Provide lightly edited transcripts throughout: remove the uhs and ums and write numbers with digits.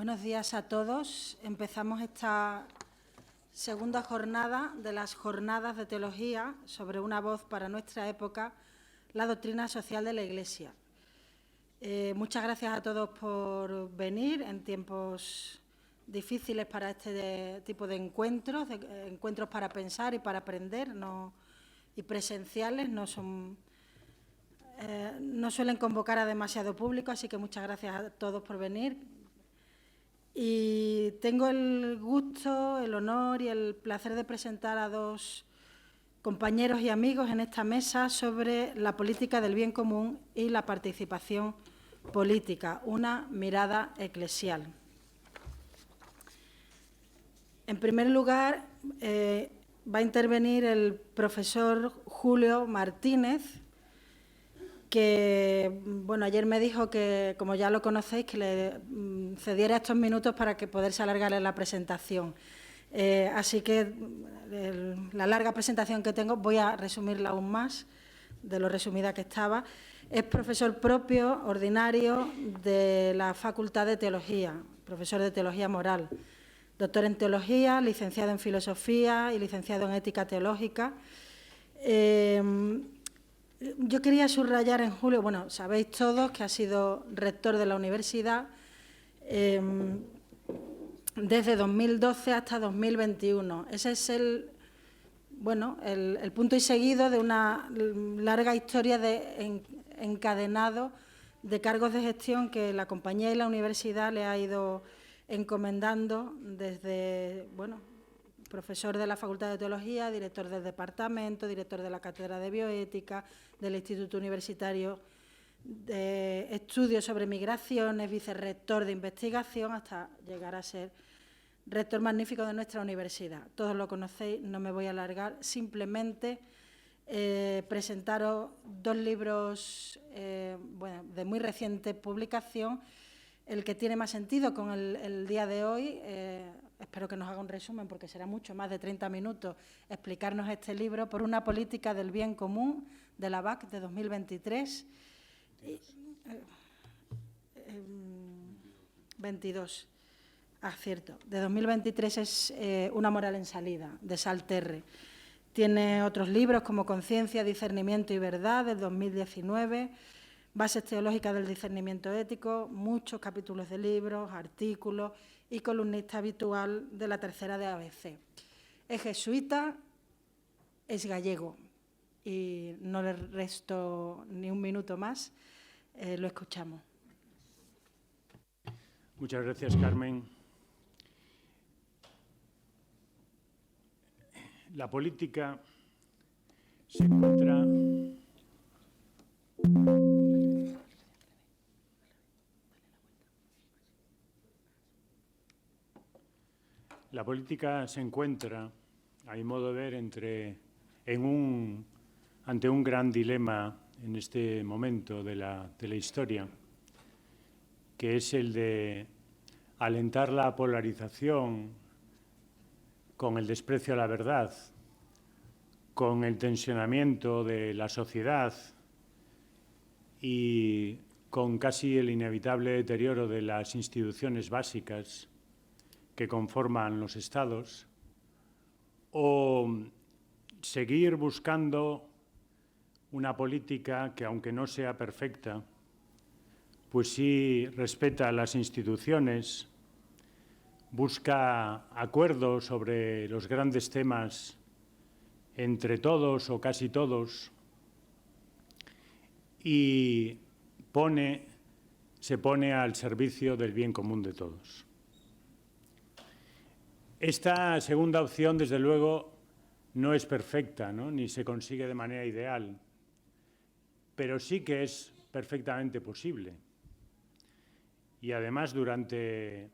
Buenos días a todos. Empezamos esta segunda jornada de las jornadas de teología sobre una voz para nuestra época, la doctrina social de la Iglesia. Muchas gracias a todos por venir en tiempos difíciles para este tipo de encuentros para pensar y para aprender, y presenciales, no suelen convocar a demasiado público, así que muchas gracias a todos por venir. Y tengo el gusto, el honor y el placer de presentar a dos compañeros y amigos en esta mesa sobre la política del bien común y la participación política, una mirada eclesial. En primer lugar, va a intervenir el profesor Julio Martínez, que, bueno, ayer me dijo que, como ya lo conocéis, que le cediera estos minutos para que poderse alargar en la presentación. Así que la larga presentación que tengo voy a resumirla aún más de lo resumida que estaba. Es profesor propio, ordinario de la Facultad de Teología, profesor de Teología Moral, doctor en Teología, licenciado en Filosofía y licenciado en Ética Teológica. Yo quería subrayar en Julio, bueno, sabéis todos que ha sido rector de la universidad desde 2012 hasta 2021. Ese es el punto y seguido de una larga historia de encadenado de cargos de gestión que la compañía y la universidad le ha ido encomendando desde, profesor de la Facultad de Teología, director del departamento, director de la Cátedra de Bioética, del Instituto Universitario de Estudios sobre Migraciones, vicerrector de investigación, hasta llegar a ser rector magnífico de nuestra universidad. Todos lo conocéis, no me voy a alargar, simplemente presentaros dos libros de muy reciente publicación. El que tiene más sentido con el día de hoy, espero que nos haga un resumen porque será mucho más de 30 minutos explicarnos este libro, Por una política del bien común, de la BAC de 2023. 22. Cierto. De 2023 es Una moral en salida, de Salterre. Tiene otros libros como Conciencia, Discernimiento y Verdad, del 2019, Bases teológicas del discernimiento ético, muchos capítulos de libros, artículos y columnista habitual de la Tercera de ABC. Es jesuita, es gallego y no le resto ni un minuto más. Lo escuchamos. Muchas gracias, Carmen. La política se encuentra a mi modo de ver, ante un gran dilema en este momento de la historia, que es el de alentar la polarización con el desprecio a la verdad, con el tensionamiento de la sociedad y con casi el inevitable deterioro de las instituciones básicas que conforman los estados, o seguir buscando una política que, aunque no sea perfecta, pues sí respeta las instituciones, busca acuerdos sobre los grandes temas entre todos o casi todos y se pone al servicio del bien común de todos. Esta segunda opción, desde luego, no es perfecta, ¿no? Ni se consigue de manera ideal, pero sí que es perfectamente posible. Y además, durante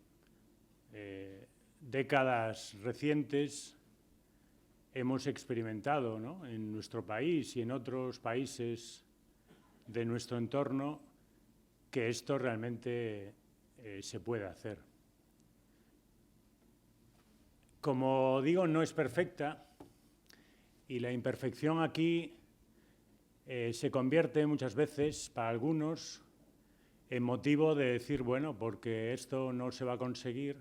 décadas recientes hemos experimentado, ¿no?, en nuestro país y en otros países de nuestro entorno, que esto realmente se puede hacer. Como digo, no es perfecta y la imperfección aquí se convierte muchas veces, para algunos, emotivo de decir, bueno, porque esto no se va a conseguir,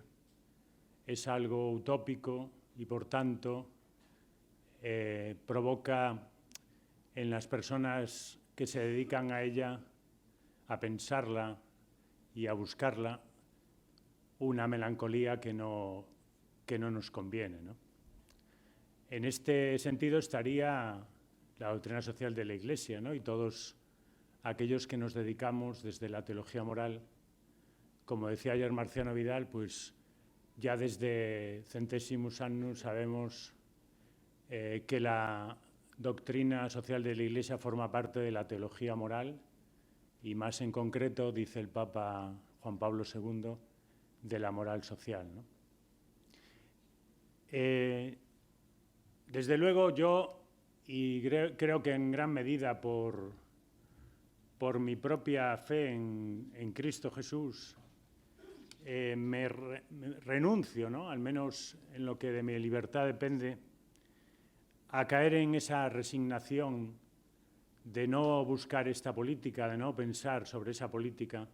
es algo utópico y, por tanto, provoca en las personas que se dedican a ella, a pensarla y a buscarla, una melancolía que no nos conviene, ¿no? En este sentido estaría la doctrina social de la Iglesia, ¿no? Y todos aquellos que nos dedicamos desde la teología moral, como decía ayer Marciano Vidal, pues ya desde Centesimus Annus sabemos que la doctrina social de la Iglesia forma parte de la teología moral y más en concreto, dice el Papa Juan Pablo II, de la moral social, ¿no? Desde luego yo, y creo que en gran medida por mi propia fe en Cristo Jesús, me renuncio, ¿no?, al menos en lo que de mi libertad depende, a caer en esa resignación de no buscar esta política, de no pensar sobre esa política.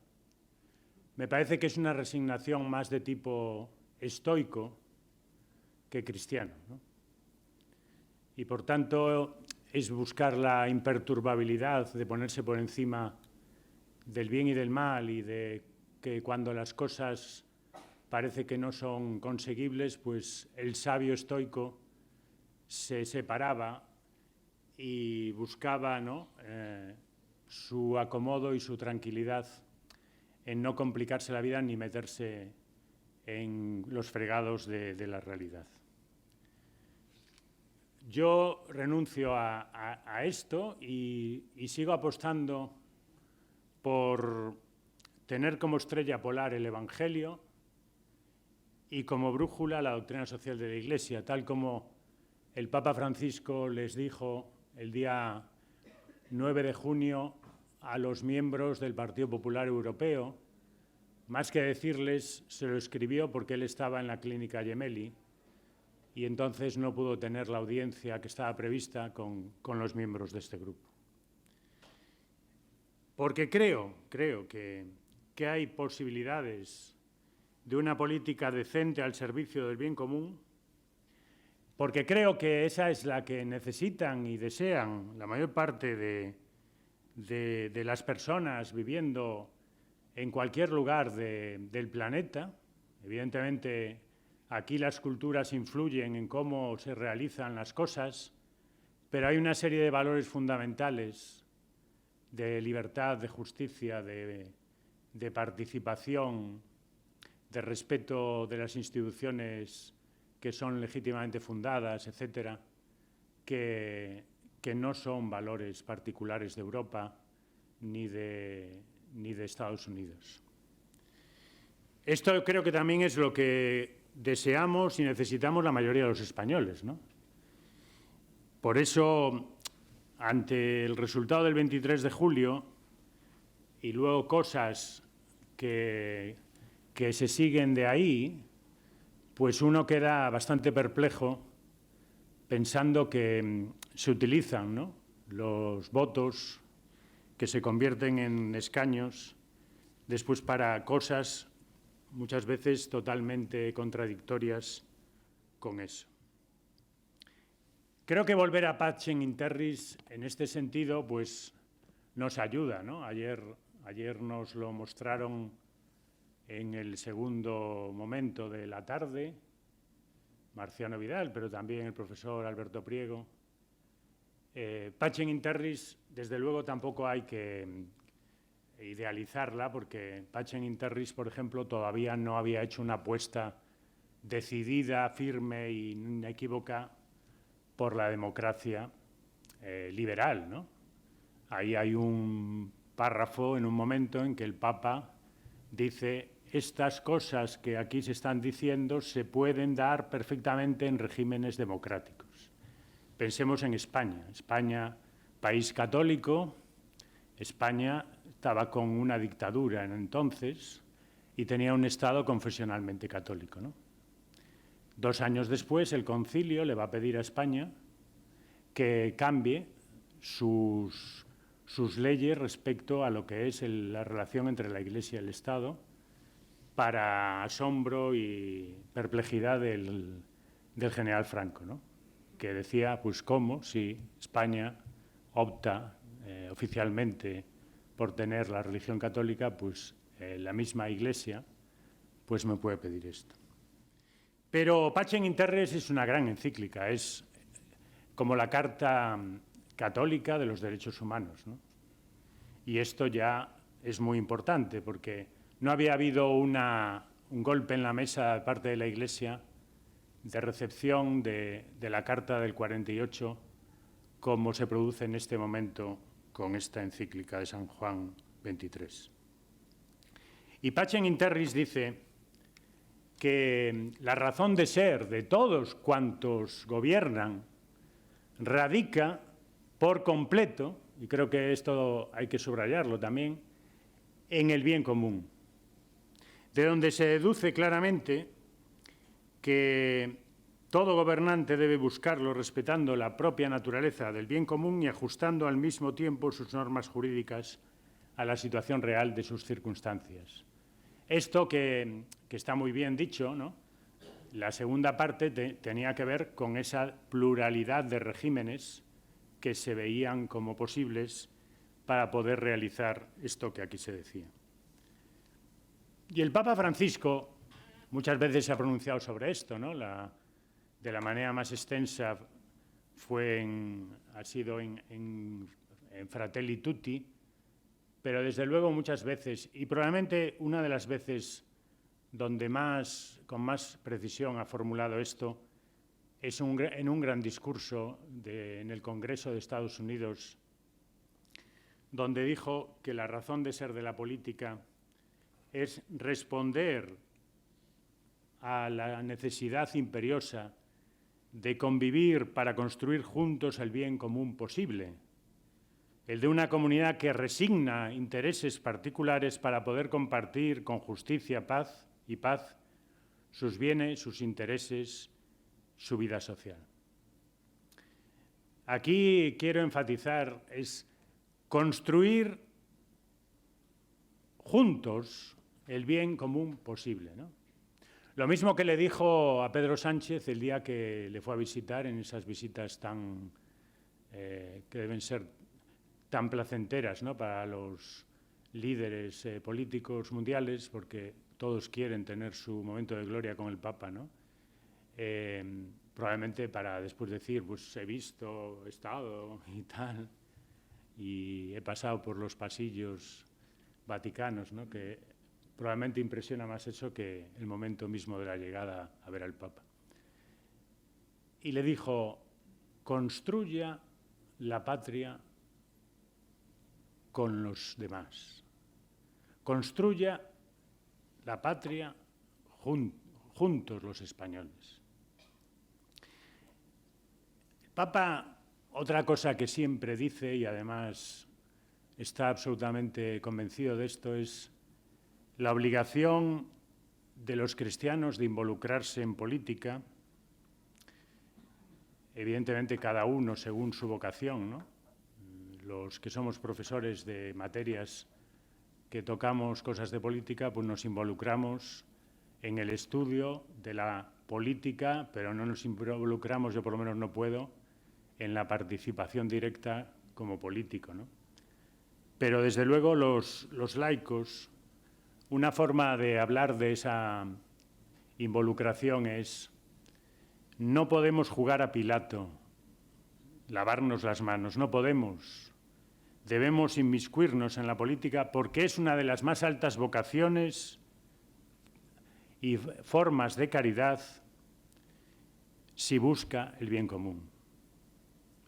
Me parece que es una resignación más de tipo estoico que cristiano, ¿no? Y por tanto es buscar la imperturbabilidad de ponerse por encima del bien y del mal, y de que cuando las cosas parece que no son conseguibles, pues el sabio estoico se separaba y buscaba, ¿no?, su acomodo y su tranquilidad en no complicarse la vida ni meterse en los fregados de la realidad. Yo renuncio a esto y sigo apostando por tener como estrella polar el Evangelio y como brújula la doctrina social de la Iglesia, tal como el Papa Francisco les dijo el día 9 de junio a los miembros del Partido Popular Europeo. Más que decirles, se lo escribió porque él estaba en la clínica Gemelli y entonces no pudo tener la audiencia que estaba prevista con los miembros de este grupo. Porque creo que hay posibilidades de una política decente al servicio del bien común, porque creo que esa es la que necesitan y desean la mayor parte de las personas viviendo en cualquier lugar del planeta. Evidentemente, aquí las culturas influyen en cómo se realizan las cosas, pero hay una serie de valores fundamentales de libertad, de justicia, de participación, de respeto de las instituciones que son legítimamente fundadas, etcétera, que no son valores particulares de Europa ni de Estados Unidos. Esto creo que también es lo que deseamos y necesitamos la mayoría de los españoles, ¿no? Por eso, ante el resultado del 23 de julio y luego cosas que se siguen de ahí, pues uno queda bastante perplejo pensando que se utilizan, ¿no?, los votos que se convierten en escaños después para cosas muchas veces totalmente contradictorias con eso. Creo que volver a Pacem in Terris en este sentido pues nos ayuda, ¿no? Ayer nos lo mostraron en el segundo momento de la tarde Marciano Vidal, pero también el profesor Alberto Priego. Pacem in Terris, desde luego, tampoco hay que idealizarla, porque Pacem in Terris, por ejemplo, todavía no había hecho una apuesta decidida, firme e inequívoca por la democracia liberal, ¿no? Ahí hay un párrafo en un momento en que el Papa dice: estas cosas que aquí se están diciendo se pueden dar perfectamente en regímenes democráticos. Pensemos en España. España, país católico. España estaba con una dictadura en entonces y tenía un Estado confesionalmente católico, ¿no? 2 años después, el Concilio le va a pedir a España que cambie sus sus leyes respecto a lo que es la relación entre la Iglesia y el Estado, para asombro y perplejidad del general Franco, ¿no? Que decía, pues cómo si España opta oficialmente por tener la religión católica, pues la misma Iglesia pues me puede pedir esto. Pero Pacem in Terris es una gran encíclica, es como la Carta Católica de los Derechos Humanos, ¿no? Y esto ya es muy importante porque no había habido un golpe en la mesa de parte de la Iglesia de recepción de la Carta del 48 como se produce en este momento con esta encíclica de San Juan XXIII. Y Pacem in Terris dice que la razón de ser de todos cuantos gobiernan radica por completo, y creo que esto hay que subrayarlo también, en el bien común, de donde se deduce claramente que todo gobernante debe buscarlo respetando la propia naturaleza del bien común y ajustando al mismo tiempo sus normas jurídicas a la situación real de sus circunstancias. Esto que está muy bien dicho, ¿no? La segunda parte tenía que ver con esa pluralidad de regímenes que se veían como posibles para poder realizar esto que aquí se decía. Y el Papa Francisco muchas veces se ha pronunciado sobre esto, ¿no? De la manera más extensa ha sido en Fratelli Tutti, pero desde luego muchas veces, y probablemente una de las veces donde con más precisión ha formulado esto, es en un gran discurso en el Congreso de Estados Unidos, donde dijo que la razón de ser de la política es responder a la necesidad imperiosa de convivir para construir juntos el bien común posible, el de una comunidad que resigna intereses particulares para poder compartir con justicia, paz sus bienes, sus intereses, su vida social. Aquí quiero enfatizar es construir juntos el bien común posible, ¿no? Lo mismo que le dijo a Pedro Sánchez el día que le fue a visitar en esas visitas que deben ser tan placenteras, ¿no?, para los líderes políticos mundiales, porque todos quieren tener su momento de gloria con el Papa, ¿no? Probablemente para después decir, pues he visto, he estado y tal, y he pasado por los pasillos vaticanos, ¿no?, que probablemente impresiona más eso que el momento mismo de la llegada a ver al Papa. Y le dijo, construya la patria con los demás. Construya la patria juntos los españoles. El Papa, otra cosa que siempre dice, y además está absolutamente convencido de esto, es la obligación de los cristianos de involucrarse en política, evidentemente cada uno según su vocación, ¿no? Los que somos profesores de materias que tocamos cosas de política, pues nos involucramos en el estudio de la política, pero no nos involucramos, yo por lo menos no puedo, en la participación directa como político, ¿no? Pero desde luego los laicos, una forma de hablar de esa involucración es: no podemos jugar a Pilato, lavarnos las manos, no podemos. Debemos inmiscuirnos en la política porque es una de las más altas vocaciones y formas de caridad si busca el bien común.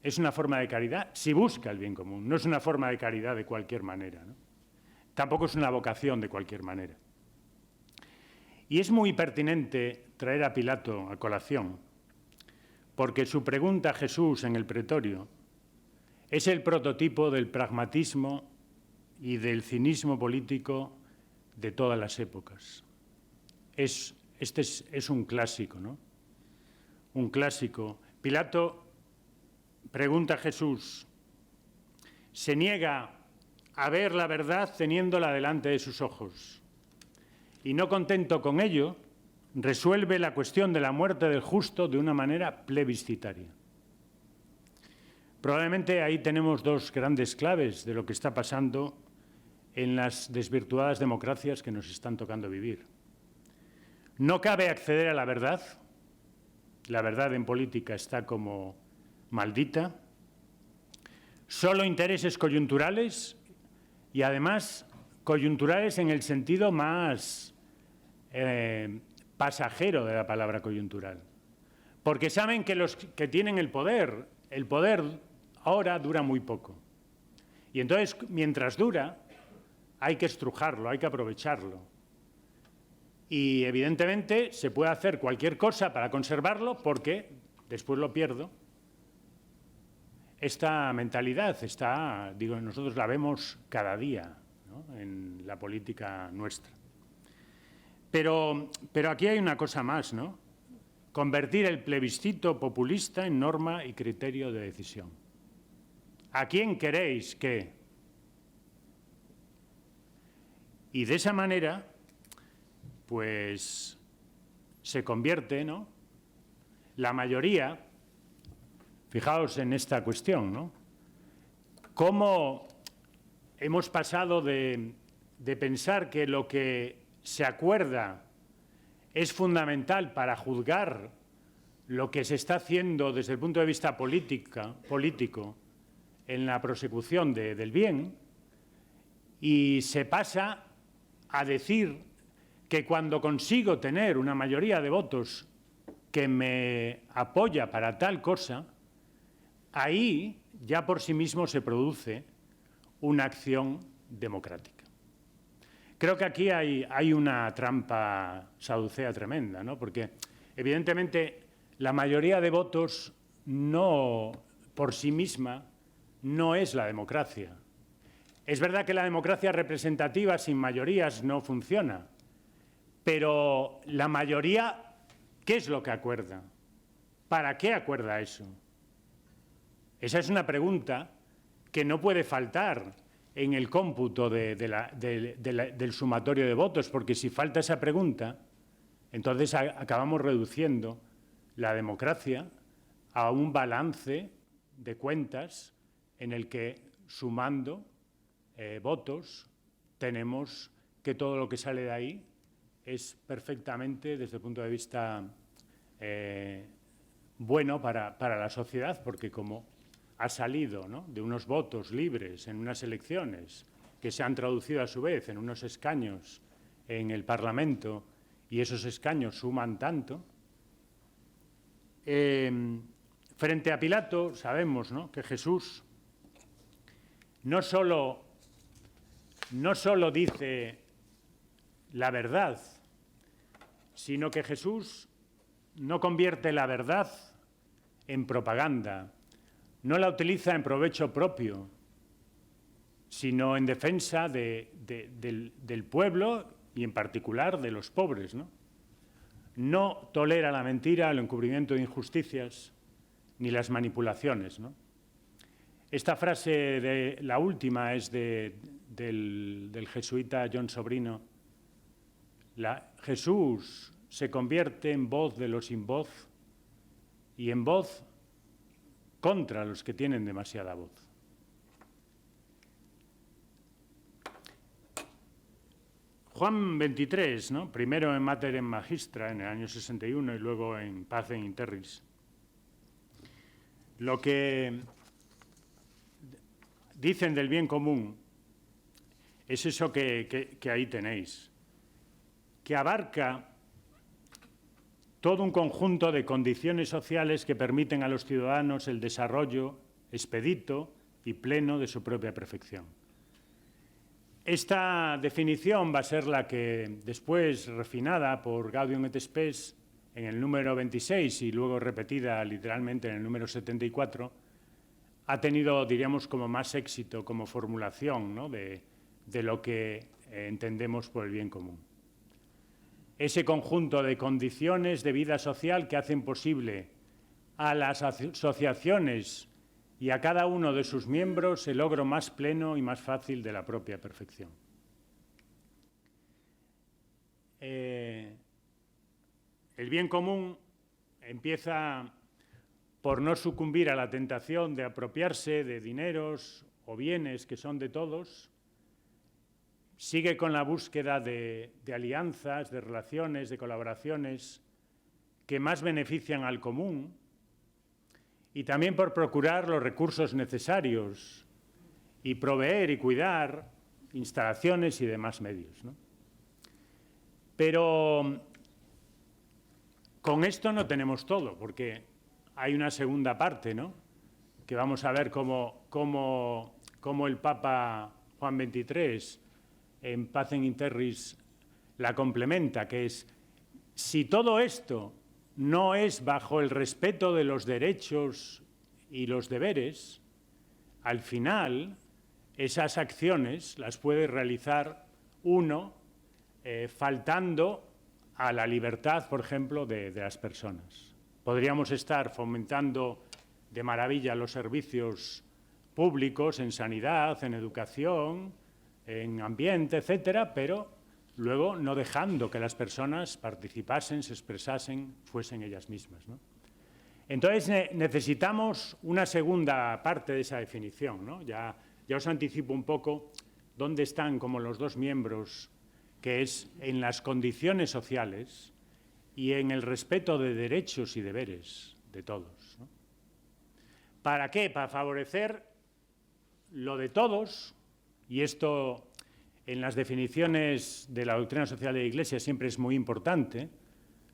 Es una forma de caridad si busca el bien común, no es una forma de caridad de cualquier manera, ¿no? Tampoco es una vocación de cualquier manera. Y es muy pertinente traer a Pilato a colación, porque su pregunta a Jesús en el pretorio es el prototipo del pragmatismo y del cinismo político de todas las épocas. Este es un clásico, ¿no? Un clásico. Pilato pregunta a Jesús: se niega a ver la verdad teniéndola delante de sus ojos. Y no contento con ello, resuelve la cuestión de la muerte del justo de una manera plebiscitaria. Probablemente ahí tenemos dos grandes claves de lo que está pasando en las desvirtuadas democracias que nos están tocando vivir. No cabe acceder a la verdad en política está como maldita, solo intereses coyunturales y además coyunturales en el sentido más pasajero de la palabra coyuntural. Porque saben que los que tienen el poder ahora dura muy poco. Y entonces, mientras dura, hay que estrujarlo, hay que aprovecharlo. Y evidentemente se puede hacer cualquier cosa para conservarlo porque después lo pierdo. Esta mentalidad nosotros la vemos cada día, ¿no?, en la política nuestra. Pero aquí hay una cosa más, ¿no? Convertir el plebiscito populista en norma y criterio de decisión. ¿A quién queréis que? Y de esa manera, pues, se convierte, ¿no?, la mayoría, fijaos en esta cuestión, ¿no?, cómo hemos pasado de pensar que lo que se acuerda es fundamental para juzgar lo que se está haciendo desde el punto de vista político en la prosecución del bien, y se pasa a decir que cuando consigo tener una mayoría de votos que me apoya para tal cosa, ahí ya por sí mismo se produce una acción democrática. Creo que aquí hay una trampa saducea tremenda, ¿no? Porque evidentemente la mayoría de votos no, por sí misma, no es la democracia. Es verdad que la democracia representativa sin mayorías no funciona, pero la mayoría, ¿qué es lo que acuerda? ¿Para qué acuerda eso? Esa es una pregunta que no puede faltar en el cómputo del sumatorio de votos, porque si falta esa pregunta, entonces acabamos reduciendo la democracia a un balance de cuentas en el que, sumando votos, tenemos que todo lo que sale de ahí es perfectamente, desde el punto de vista bueno para la sociedad, porque como ha salido, ¿no?, de unos votos libres en unas elecciones que se han traducido a su vez en unos escaños en el Parlamento, y esos escaños suman tanto. Frente a Pilato sabemos, ¿no?, que Jesús no solo dice la verdad, sino que Jesús no convierte la verdad en propaganda, no la utiliza en provecho propio, sino en defensa del pueblo y en particular de los pobres, ¿no? No tolera la mentira, el encubrimiento de injusticias ni las manipulaciones, ¿no? Esta frase, la última, es del jesuita John Sobrino. Jesús se convierte en voz de los sin voz y en voz contra los que tienen demasiada voz. Juan 23, ¿no?, primero en Mater Magistra en el año 61 y luego en Pacem in Terris. Lo que dicen del bien común es eso que ahí tenéis, que abarca todo un conjunto de condiciones sociales que permiten a los ciudadanos el desarrollo expedito y pleno de su propia perfección. Esta definición va a ser la que después, refinada por Gaudium et Spes en el número 26 y luego repetida literalmente en el número 74, ha tenido, diríamos, como más éxito como formulación, ¿no?, de lo que entendemos por el bien común. Ese conjunto de condiciones de vida social que hacen posible a las asociaciones y a cada uno de sus miembros el logro más pleno y más fácil de la propia perfección. El bien común empieza por no sucumbir a la tentación de apropiarse de dineros o bienes que son de todos, sigue con la búsqueda de alianzas, de relaciones, de colaboraciones que más benefician al común, y también por procurar los recursos necesarios y proveer y cuidar instalaciones y demás medios, ¿no? Pero con esto no tenemos todo, porque hay una segunda parte, ¿no?, que vamos a ver cómo el Papa Juan XXIII en Pacem in Terris la complementa, que es: si todo esto no es bajo el respeto de los derechos y los deberes, al final esas acciones las puede realizar uno faltando a la libertad, por ejemplo, de las personas. Podríamos estar fomentando de maravilla los servicios públicos en sanidad, en educación, en ambiente, etcétera, pero luego no dejando que las personas participasen, se expresasen, fuesen ellas mismas, ¿no? Entonces necesitamos una segunda parte de esa definición, ¿no? Ya os anticipo un poco dónde están como los dos miembros, que es en las condiciones sociales y en el respeto de derechos y deberes de todos, ¿no? ¿Para qué? Para favorecer lo de todos, y esto en las definiciones de la doctrina social de la Iglesia siempre es muy importante.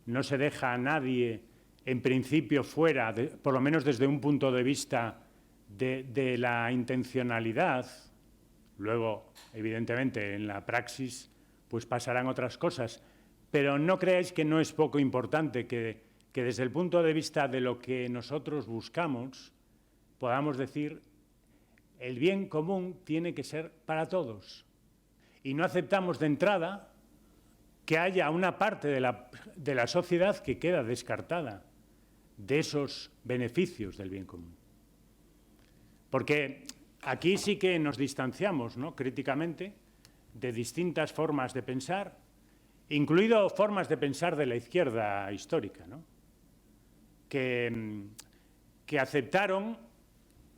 No se deja a nadie, en principio, fuera, por lo menos desde un punto de vista de la intencionalidad. Luego, evidentemente, en la praxis pues pasarán otras cosas, pero no creáis que no es poco importante que desde el punto de vista de lo que nosotros buscamos podamos decir: el bien común tiene que ser para todos. Y no aceptamos de entrada que haya una parte de la sociedad que queda descartada de esos beneficios del bien común. Porque aquí sí que nos distanciamos, ¿no?, críticamente, de distintas formas de pensar, incluido formas de pensar de la izquierda histórica, ¿no?, que aceptaron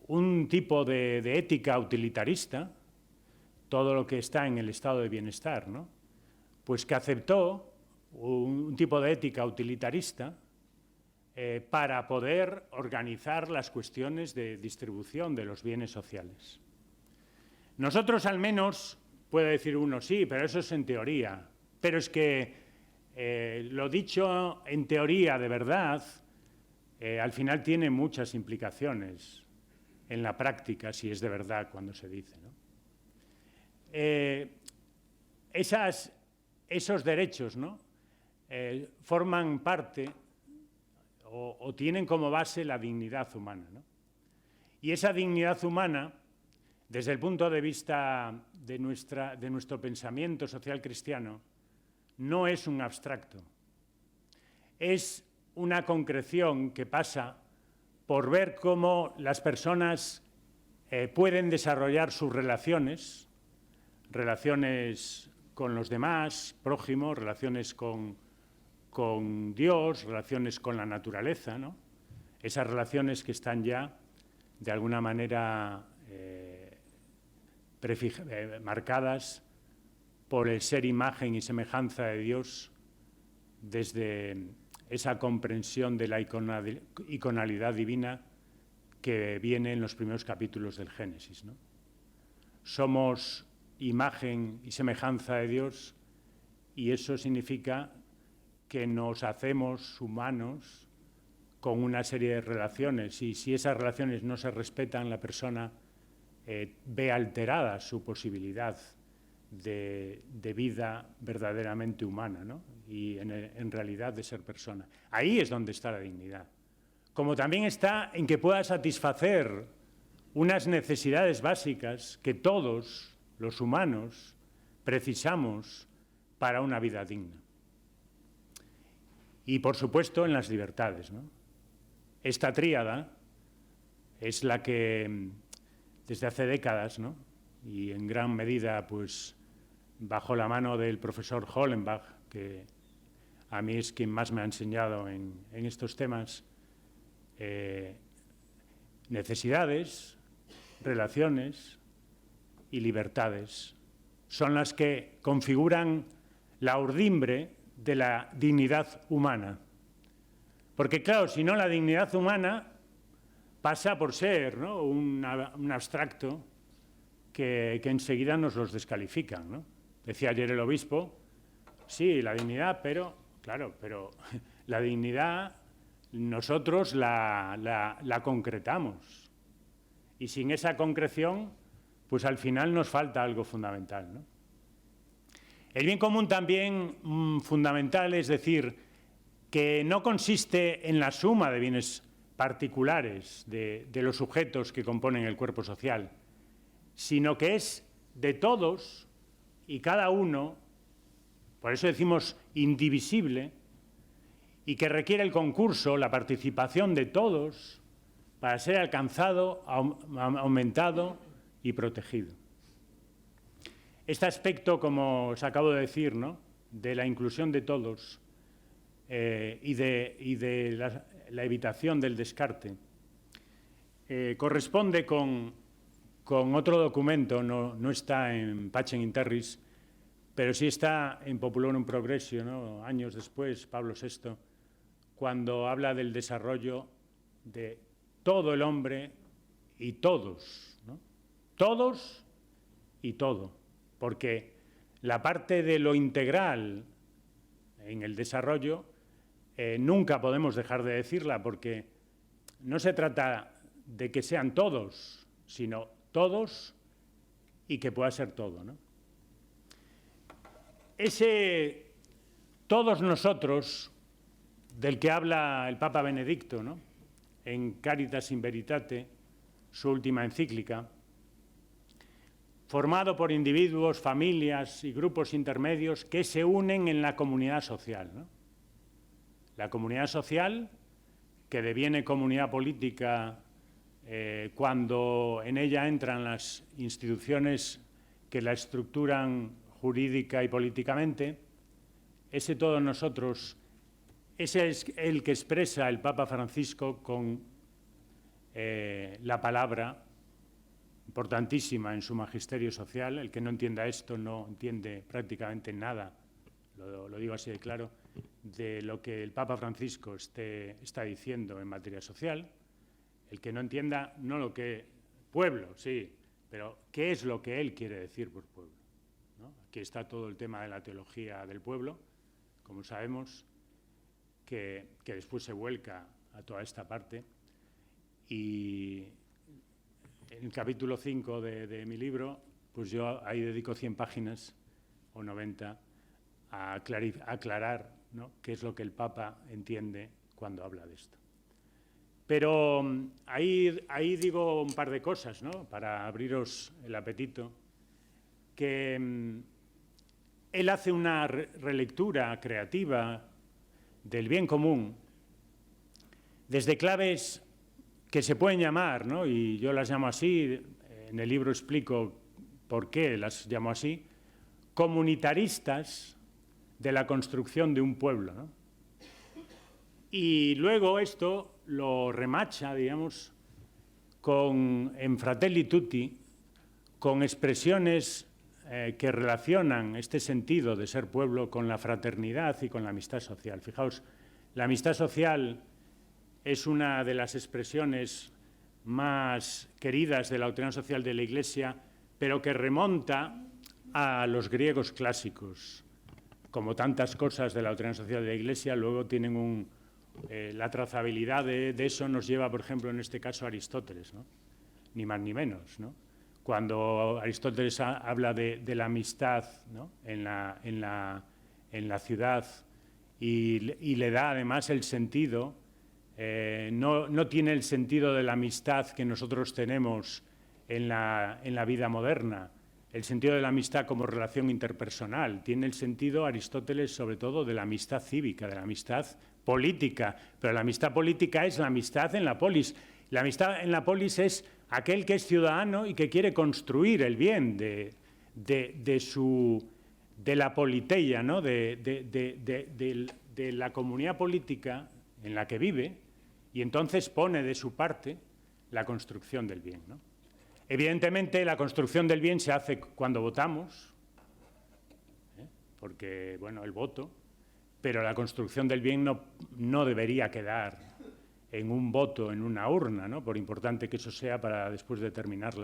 un tipo de ética utilitarista, todo lo que está en el estado de bienestar, ¿no?, pues que aceptó un tipo de ética utilitarista para poder organizar las cuestiones de distribución de los bienes sociales. Nosotros, al menos, puede decir uno, sí, pero eso es en teoría. Pero es que lo dicho en teoría de verdad, al final tiene muchas implicaciones en la práctica, si es de verdad cuando se dice, ¿no? Esos derechos, ¿no?, forman parte o tienen como base la dignidad humana, ¿no? Y esa dignidad humana, desde el punto de vista de nuestro pensamiento social cristiano, no es un abstracto. Es una concreción que pasa por ver cómo las personas pueden desarrollar sus relaciones con los demás, prójimos, relaciones con Dios, relaciones con la naturaleza, ¿no? Esas relaciones que están ya, de alguna manera, marcadas por el ser imagen y semejanza de Dios desde esa comprensión de la iconalidad divina que viene en los primeros capítulos del Génesis, ¿no? Somos imagen y semejanza de Dios, y eso significa que nos hacemos humanos con una serie de relaciones, y si esas relaciones no se respetan, la persona ve alterada su posibilidad de vida verdaderamente humana, ¿no?, y en realidad de ser persona. Ahí es donde está la dignidad. Como también está en que pueda satisfacer unas necesidades básicas que todos los humanos precisamos para una vida digna. Y, por supuesto, en las libertades, ¿no? Esta tríada es la que desde hace décadas, ¿no?, y en gran medida pues bajo la mano del profesor Hollenbach, que a mí es quien más me ha enseñado en estos temas, necesidades, relaciones y libertades son las que configuran la urdimbre de la dignidad humana. Porque claro, si no, la dignidad humana pasa por ser, ¿no?, un abstracto que enseguida nos los descalifican, ¿no? Decía ayer el obispo, sí, la dignidad, pero, claro, pero la dignidad nosotros la concretamos. Y sin esa concreción, pues al final nos falta algo fundamental, ¿no? El bien común también fundamental, es decir, que no consiste en la suma de bienes particulares de los sujetos que componen el cuerpo social, sino que es de todos y cada uno, por eso decimos indivisible, y que requiere el concurso, la participación de todos para ser alcanzado, aumentado y protegido. Este aspecto, como os acabo de decir, ¿no?, de la inclusión de todos y de la evitación del descarte, corresponde con otro documento, no está en Pacem in Terris, pero sí está en Populorum Progressio, ¿no?, años después, Pablo VI, cuando habla del desarrollo de todo el hombre y todos, ¿no?, todos y todo, porque la parte de lo integral en el desarrollo nunca podemos dejar de decirla, porque no se trata de que sean todos, sino todos y que pueda ser todo, ¿no? Ese todos nosotros del que habla el Papa Benedicto, ¿no?, en Caritas in Veritate, su última encíclica, formado por individuos, familias y grupos intermedios que se unen en la comunidad social, ¿no? La comunidad social, que deviene comunidad política cuando en ella entran las instituciones que la estructuran jurídica y políticamente. Ese todos nosotros, ese es el que expresa el Papa Francisco con la palabra, importantísima en su magisterio social. El que no entienda esto no entiende prácticamente nada, lo digo así de claro, de lo que el Papa Francisco está diciendo en materia social. El que no entienda, no lo que pueblo, sí, pero qué es lo que él quiere decir por pueblo, ¿no? Aquí está todo el tema de la teología del pueblo, como sabemos, que después se vuelca a toda esta parte. Y en el capítulo 5 de mi libro, pues yo ahí dedico 100 páginas o 90 a aclarar, ¿no?, qué es lo que el Papa entiende cuando habla de esto. Pero ahí digo un par de cosas, ¿no?, para abriros el apetito, que él hace una relectura creativa del bien común desde claves que se pueden llamar, ¿no?, y yo las llamo así, en el libro explico por qué las llamo así, comunitaristas de la construcción de un pueblo, ¿no? Y luego esto lo remacha, digamos, en Fratelli Tutti, con expresiones que relacionan este sentido de ser pueblo con la fraternidad y con la amistad social. Fijaos, la amistad social es una de las expresiones más queridas de la doctrina social de la Iglesia, pero que remonta a los griegos clásicos. Como tantas cosas de la doctrina social de la Iglesia, luego tienen la trazabilidad de eso nos lleva, por ejemplo, en este caso, a Aristóteles, ¿no?, ni más ni menos, ¿no? Cuando Aristóteles habla de la amistad, ¿no?, en la ciudad y le da además el sentido, no tiene el sentido de la amistad que nosotros tenemos en la vida moderna, el sentido de la amistad como relación interpersonal. Tiene el sentido, Aristóteles, sobre todo, de la amistad cívica, de la amistad política. Pero la amistad política es la amistad en la polis, La amistad en la polis es aquel que es ciudadano y que quiere construir el bien de la politeia, ¿no? de la comunidad política en la que vive, y entonces pone de su parte la construcción del bien, ¿no? Evidentemente, la construcción del bien se hace cuando votamos, porque, bueno, el voto, pero la construcción del bien no debería quedar en un voto, en una urna, ¿no? Por importante que eso sea para después determinar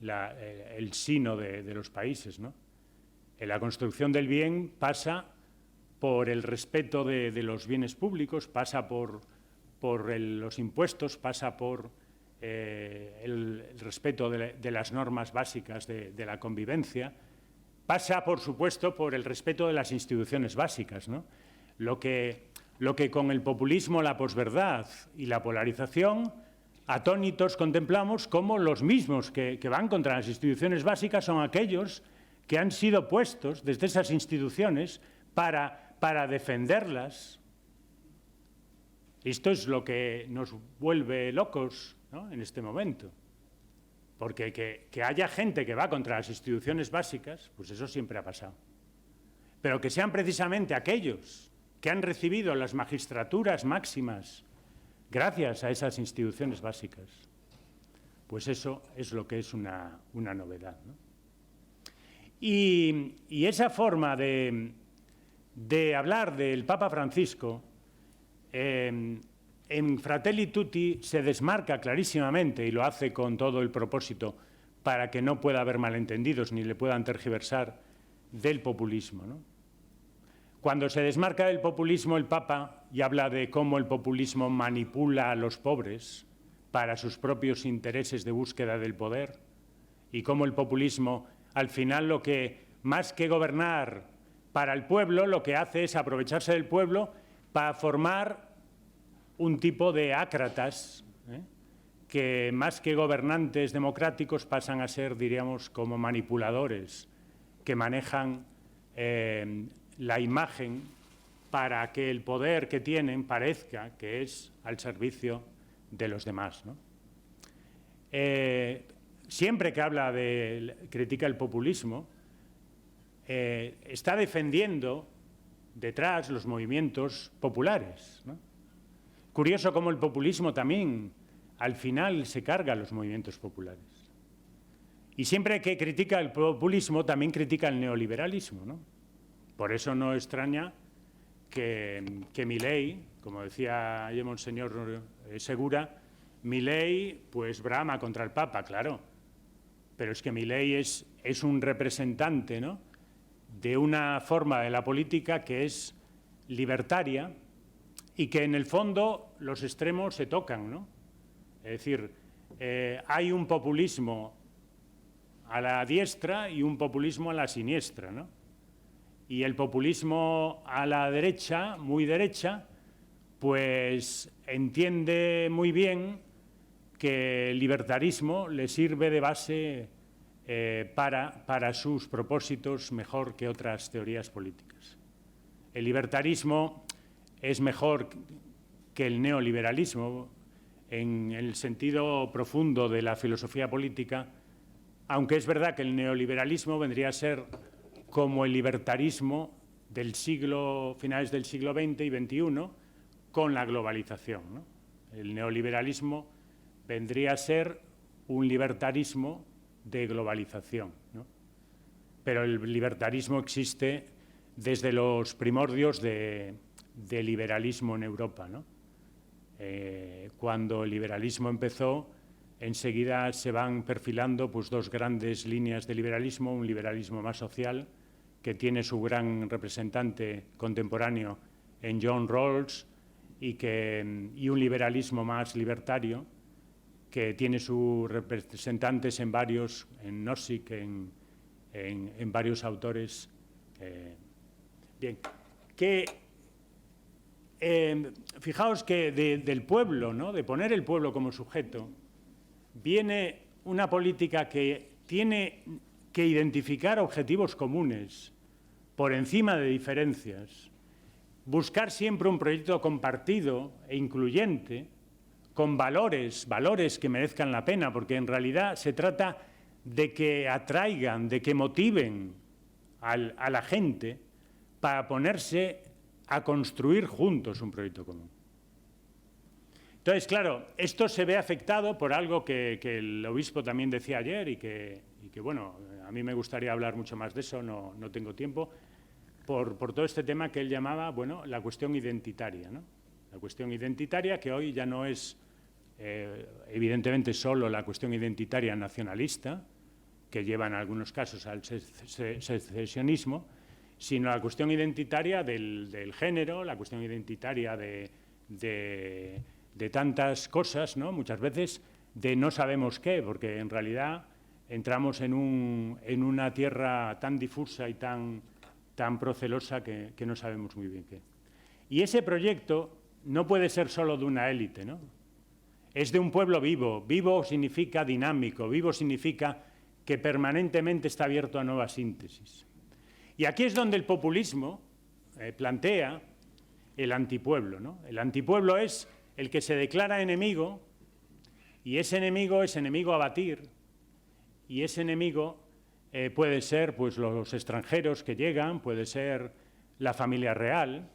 el sino de los países, ¿no? La construcción del bien pasa por el respeto de los bienes públicos, pasa por los impuestos, pasa por el respeto de las normas básicas de la convivencia, pasa, por supuesto, por el respeto de las instituciones básicas, ¿no? Lo que con el populismo, la posverdad y la polarización, atónitos contemplamos como los mismos que van contra las instituciones básicas son aquellos que han sido puestos desde esas instituciones para defenderlas. Esto es lo que nos vuelve locos, ¿no? En este momento. Porque que haya gente que va contra las instituciones básicas, pues eso siempre ha pasado. Pero que sean precisamente aquellos que han recibido las magistraturas máximas gracias a esas instituciones básicas, pues eso es lo que es una novedad, ¿no? Y esa forma de hablar del Papa Francisco en Fratelli Tutti se desmarca clarísimamente, y lo hace con todo el propósito para que no pueda haber malentendidos ni le puedan tergiversar, del populismo, ¿no? Cuando se desmarca del populismo el Papa y habla de cómo el populismo manipula a los pobres para sus propios intereses de búsqueda del poder, y cómo el populismo, al final, lo que, más que gobernar para el pueblo, lo que hace es aprovecharse del pueblo para formar un tipo de ácratas, que más que gobernantes democráticos pasan a ser, diríamos, como manipuladores que manejan la imagen para que el poder que tienen parezca que es al servicio de los demás, ¿no? Siempre que critica el populismo, está defendiendo detrás los movimientos populares, ¿no? Curioso cómo el populismo también al final se carga a los movimientos populares. Y siempre que critica el populismo también critica el neoliberalismo, ¿no? Por eso no extraña que Milei, como decía ayer Monseñor Segura, Milei pues brama contra el Papa, claro, pero es que Milei es un representante, ¿no?, de una forma de la política que es libertaria y que en el fondo los extremos se tocan, ¿no? Es decir, hay un populismo a la diestra y un populismo a la siniestra, ¿no? Y el populismo a la derecha, muy derecha, pues entiende muy bien que el libertarismo le sirve de base para sus propósitos mejor que otras teorías políticas. El libertarismo es mejor que el neoliberalismo en el sentido profundo de la filosofía política, aunque es verdad que el neoliberalismo vendría a ser como el libertarismo del finales del siglo XX y XXI, con la globalización, ¿no? El neoliberalismo vendría a ser un libertarismo de globalización, ¿no? Pero el libertarismo existe desde los primordios del liberalismo en Europa, ¿no? Cuando el liberalismo empezó, enseguida se van perfilando pues dos grandes líneas de liberalismo, un liberalismo más social, que tiene su gran representante contemporáneo en John Rawls, y un liberalismo más libertario, que tiene sus representantes en Nozick, en varios autores. Bien, fijaos que del pueblo, ¿no?, de poner el pueblo como sujeto, viene una política que tiene que identificar objetivos comunes por encima de diferencias, buscar siempre un proyecto compartido e incluyente, con valores que merezcan la pena, porque en realidad se trata de que atraigan, de que motiven a la gente para ponerse a construir juntos un proyecto común. Entonces, claro, esto se ve afectado por algo que el obispo también decía ayer y que, bueno, a mí me gustaría hablar mucho más de eso, no tengo tiempo, por todo este tema que él llamaba, bueno, la cuestión identitaria, ¿no? La cuestión identitaria que hoy ya no es, evidentemente, solo la cuestión identitaria nacionalista, que lleva en algunos casos al secesionismo, sino la cuestión identitaria del género, la cuestión identitaria de tantas cosas, ¿no? Muchas veces de no sabemos qué, porque en realidad entramos en una tierra tan difusa y tan procelosa que no sabemos muy bien qué. Y ese proyecto no puede ser solo de una élite, ¿no? Es de un pueblo vivo. Vivo significa dinámico, vivo significa que permanentemente está abierto a nuevas síntesis. Y aquí es donde el populismo plantea el antipueblo, ¿no? El antipueblo es el que se declara enemigo, y ese enemigo es enemigo a batir, y ese enemigo puede ser pues, los extranjeros que llegan, puede ser la familia real,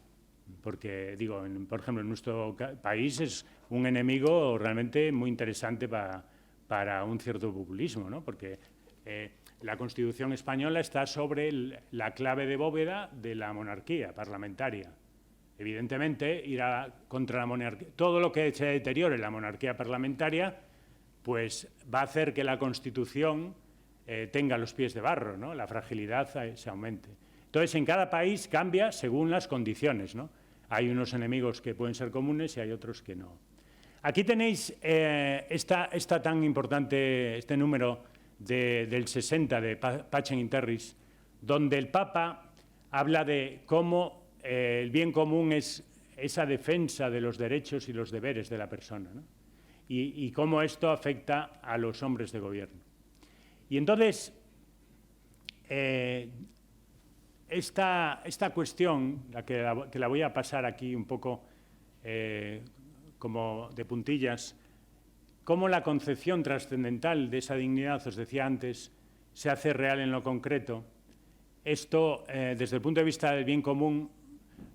porque, digo, por ejemplo, en nuestro país es un enemigo realmente muy interesante para un cierto populismo, ¿no? Porque la Constitución española está sobre la clave de bóveda de la monarquía parlamentaria. Evidentemente, ir contra la monarquía, todo lo que se deteriore en la monarquía parlamentaria, pues va a hacer que la Constitución tenga los pies de barro, ¿no? La fragilidad se aumente. Entonces, en cada país cambia según las condiciones, ¿no? Hay unos enemigos que pueden ser comunes y hay otros que no. Aquí tenéis esta tan importante, este número del 60 de Pacem in Terris, donde el Papa habla de cómo el bien común es esa defensa de los derechos y los deberes de la persona, ¿no? Y cómo esto afecta a los hombres de gobierno. Y entonces, esta cuestión, que la voy a pasar aquí un poco como de puntillas, cómo la concepción trascendental de esa dignidad, os decía antes, se hace real en lo concreto. Esto, desde el punto de vista del bien común,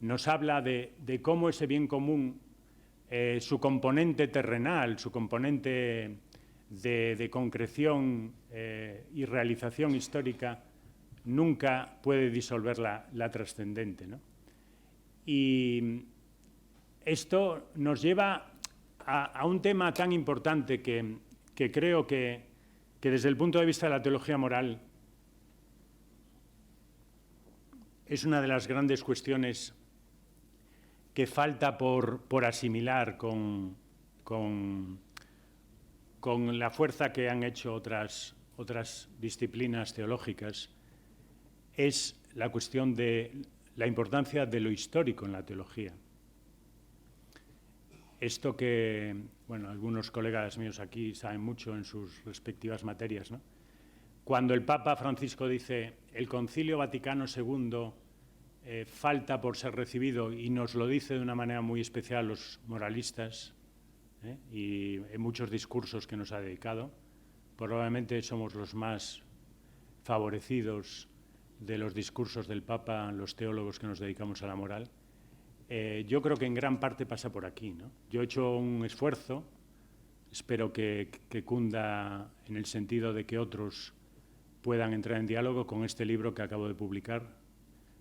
nos habla de cómo ese bien común, su componente terrenal, su componente de concreción y realización histórica, nunca puede disolver la trascendente, ¿no? Y esto nos lleva a un tema tan importante que creo que desde el punto de vista de la teología moral es una de las grandes cuestiones que falta por asimilar con la fuerza que han hecho otras disciplinas teológicas, es la cuestión de la importancia de lo histórico en la teología. Esto que, bueno, algunos colegas míos aquí saben mucho en sus respectivas materias, ¿no? Cuando el Papa Francisco dice el Concilio Vaticano II falta por ser recibido, y nos lo dice de una manera muy especial los moralistas, y en muchos discursos que nos ha dedicado, probablemente somos los más favorecidos de los discursos del Papa, los teólogos que nos dedicamos a la moral. Yo creo que en gran parte pasa por aquí, ¿no? Yo he hecho un esfuerzo, espero que cunda en el sentido de que otros puedan entrar en diálogo con este libro que acabo de publicar,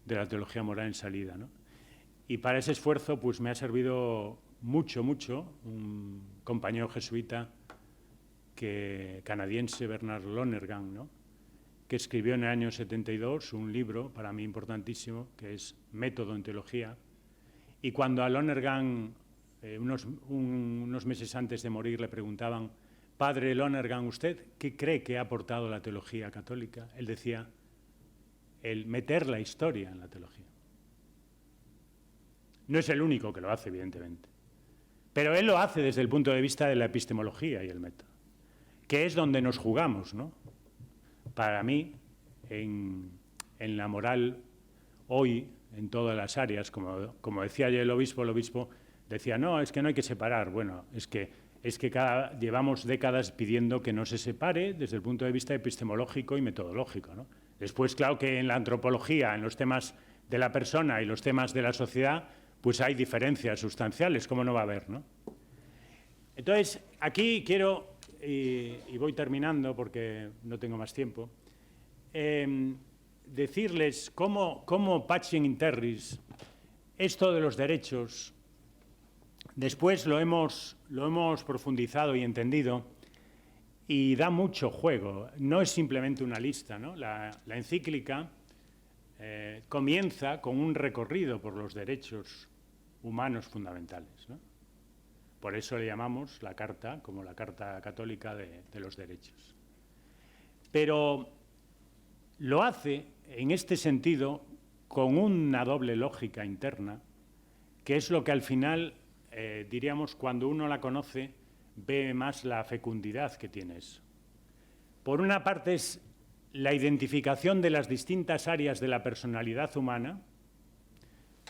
de la teología moral en salida, ¿no? Y para ese esfuerzo pues me ha servido mucho un compañero jesuita canadiense, Bernard Lonergan, ¿no? Que escribió en el año 72 un libro para mí importantísimo, que es Método en Teología. Y cuando a Lonergan, unos meses antes de morir, le preguntaban: Padre Lonergan, ¿usted qué cree que ha aportado la teología católica? Él decía: el meter la historia en la teología. No es el único que lo hace, evidentemente, pero él lo hace desde el punto de vista de la epistemología y el método, que es donde nos jugamos, ¿no? Para mí, en la moral hoy, en todas las áreas, como decía ayer el obispo decía, no, es que no hay que separar. Bueno, es que es que llevamos décadas pidiendo que no se separe desde el punto de vista epistemológico y metodológico, ¿no? Después, claro que en la antropología, en los temas de la persona y los temas de la sociedad, pues hay diferencias sustanciales, ¿cómo no va a haber, no? Entonces, aquí quiero, y voy terminando porque no tengo más tiempo, decirles cómo Pacem in Terris, esto de los derechos, después lo hemos profundizado y entendido y da mucho juego. No es simplemente una lista, ¿no? La encíclica comienza con un recorrido por los derechos humanos fundamentales, ¿no? Por eso le llamamos la Carta como la Carta Católica de los Derechos. Pero lo hace, en este sentido, con una doble lógica interna, que es lo que al final, diríamos, cuando uno la conoce, ve más la fecundidad que tiene eso. Por una parte es la identificación de las distintas áreas de la personalidad humana.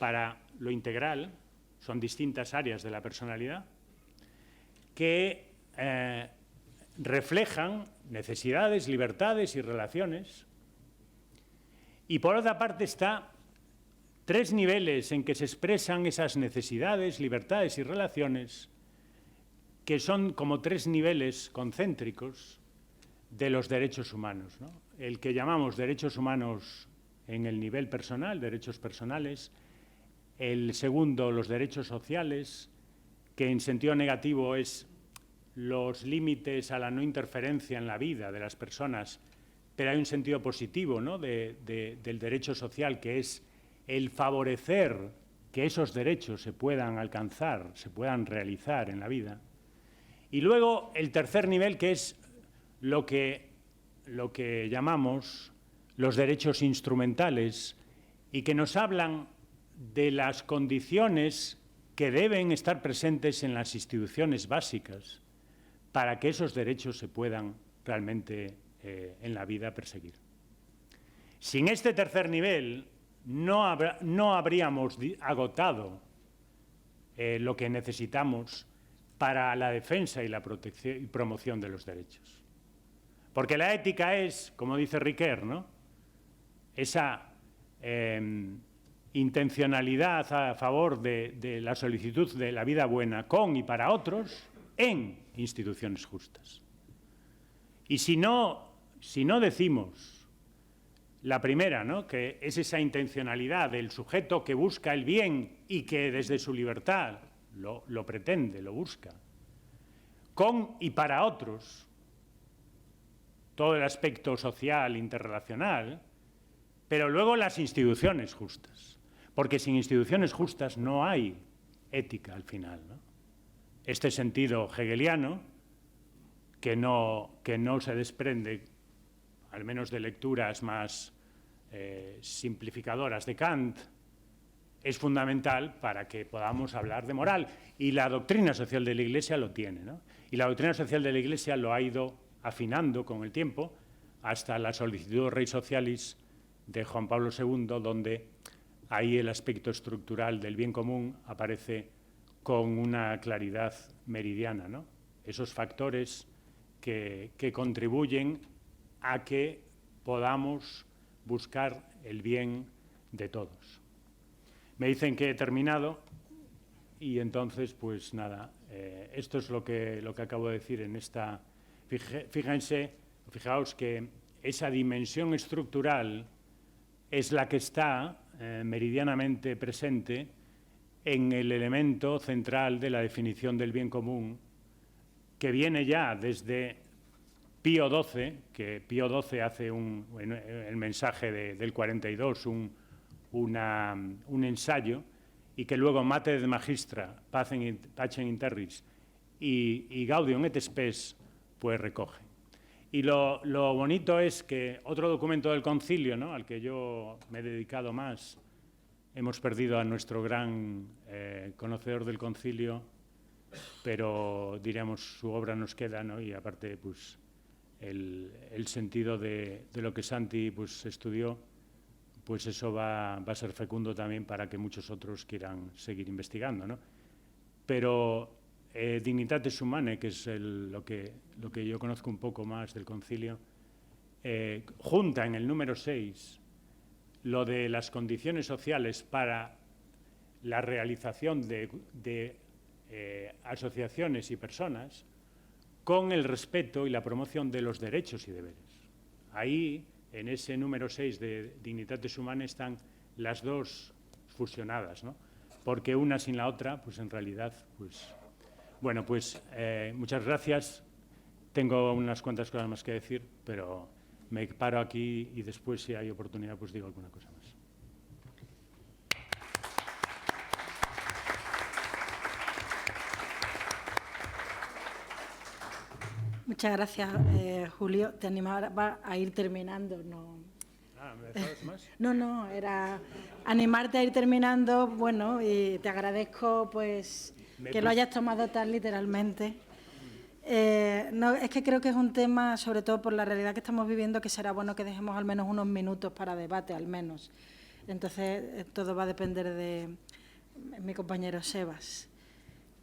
Para lo integral, son distintas áreas de la personalidad que reflejan necesidades, libertades y relaciones. Y por otra parte está 3 niveles en que se expresan esas necesidades, libertades y relaciones, que son como 3 niveles concéntricos de los derechos humanos, ¿no? El que llamamos derechos humanos en el nivel personal, derechos personales. El segundo, los derechos sociales, que en sentido negativo es los límites a la no interferencia en la vida de las personas, pero hay un sentido positivo, ¿no?, del derecho social, que es el favorecer que esos derechos se puedan alcanzar, se puedan realizar en la vida. Y luego el tercer nivel, que es lo que llamamos los derechos instrumentales, y que nos hablan de las condiciones que deben estar presentes en las instituciones básicas para que esos derechos se puedan realmente en la vida perseguir. Sin este tercer nivel no habríamos agotado lo que necesitamos para la defensa y la protección y promoción de los derechos. Porque la ética es, como dice Ricoeur, ¿no?, esa intencionalidad a favor de la solicitud de la vida buena con y para otros en instituciones justas. Y si no decimos la primera, ¿no?, que es esa intencionalidad del sujeto que busca el bien y que desde su libertad lo pretende, lo busca, con y para otros, todo el aspecto social, interrelacional, pero luego las instituciones justas, porque sin instituciones justas no hay ética al final, ¿no? Este sentido hegeliano, que no se desprende, al menos de lecturas más simplificadoras de Kant, es fundamental para que podamos hablar de moral. Y la doctrina social de la Iglesia lo tiene, ¿no? Y la doctrina social de la Iglesia lo ha ido afinando con el tiempo hasta la Sollicitudo Rei Socialis de Juan Pablo II, donde ahí el aspecto estructural del bien común aparece con una claridad meridiana, ¿no? Esos factores que contribuyen a que podamos buscar el bien de todos. Me dicen que he terminado y entonces, pues nada, esto es lo que acabo de decir en esta. Fijaos que esa dimensión estructural es la que está meridianamente presente en el elemento central de la definición del bien común, que viene ya desde Pío XII, que Pío XII hace en el mensaje del 42 un ensayo, y que luego Mater et Magistra, Pacem in Terris y Gaudium et Spes pues recogen. Y lo bonito es que otro documento del concilio, ¿no?, al que yo me he dedicado más, hemos perdido a nuestro gran conocedor del concilio, pero diríamos su obra nos queda, ¿no?, y aparte pues el sentido de lo que Santi pues estudió, pues eso va a ser fecundo también para que muchos otros quieran seguir investigando, ¿no? Pero Dignitatis Humanae, que es lo que yo conozco un poco más del concilio, junta en el número 6 lo de las condiciones sociales para la realización de asociaciones y personas con el respeto y la promoción de los derechos y deberes. Ahí, en ese número 6 de Dignitatis Humanae, están las dos fusionadas, ¿no? Porque una sin la otra, pues en realidad, pues... Bueno, pues muchas gracias. Tengo unas cuantas cosas más que decir, pero me paro aquí y después, si hay oportunidad, pues digo alguna cosa más. Muchas gracias, Julio. Te animaba a ir terminando, ¿no? ¿Me dejabas más? No, era animarte a ir terminando, bueno, y te agradezco pues que lo hayas tomado tan literalmente. No, es que creo que es un tema, sobre todo por la realidad que estamos viviendo, que será bueno que dejemos al menos unos minutos para debate, al menos. Entonces, todo va a depender de mi compañero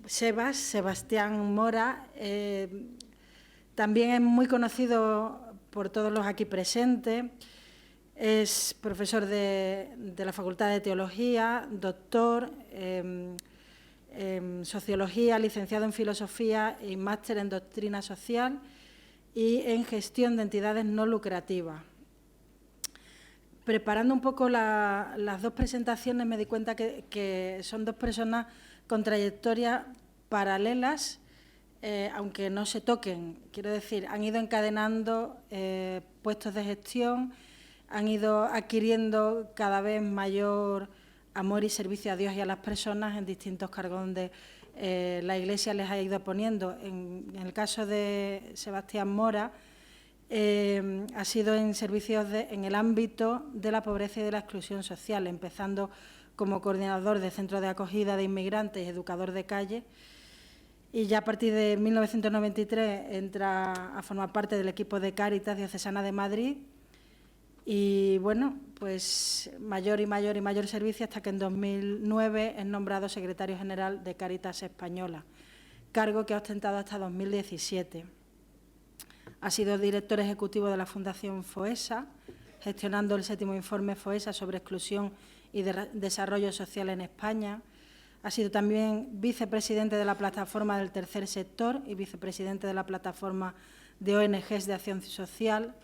Sebastián Mora. También es muy conocido por todos los aquí presentes. Es profesor de la Facultad de Teología, doctor en Sociología, licenciado en Filosofía y máster en Doctrina Social y en Gestión de Entidades No Lucrativas. Preparando un poco las dos presentaciones me di cuenta que son dos personas con trayectorias paralelas, aunque no se toquen. Quiero decir, han ido encadenando puestos de gestión, han ido adquiriendo cada vez mayor amor y servicio a Dios y a las personas en distintos cargos donde la Iglesia les ha ido poniendo. En el caso de Sebastián Mora, ha sido en servicios en el ámbito de la pobreza y de la exclusión social, empezando como coordinador de centros de acogida de inmigrantes y educador de calle. Y ya a partir de 1993 entra a formar parte del equipo de Cáritas Diocesana de Madrid. Y bueno, pues mayor servicio hasta que en 2009 es nombrado secretario general de Cáritas Española, cargo que ha ostentado hasta 2017. Ha sido director ejecutivo de la Fundación FOESA, gestionando el 7º informe FOESA sobre exclusión y desarrollo social en España. Ha sido también vicepresidente de la Plataforma del Tercer Sector y vicepresidente de la Plataforma de ONGs de Acción Social.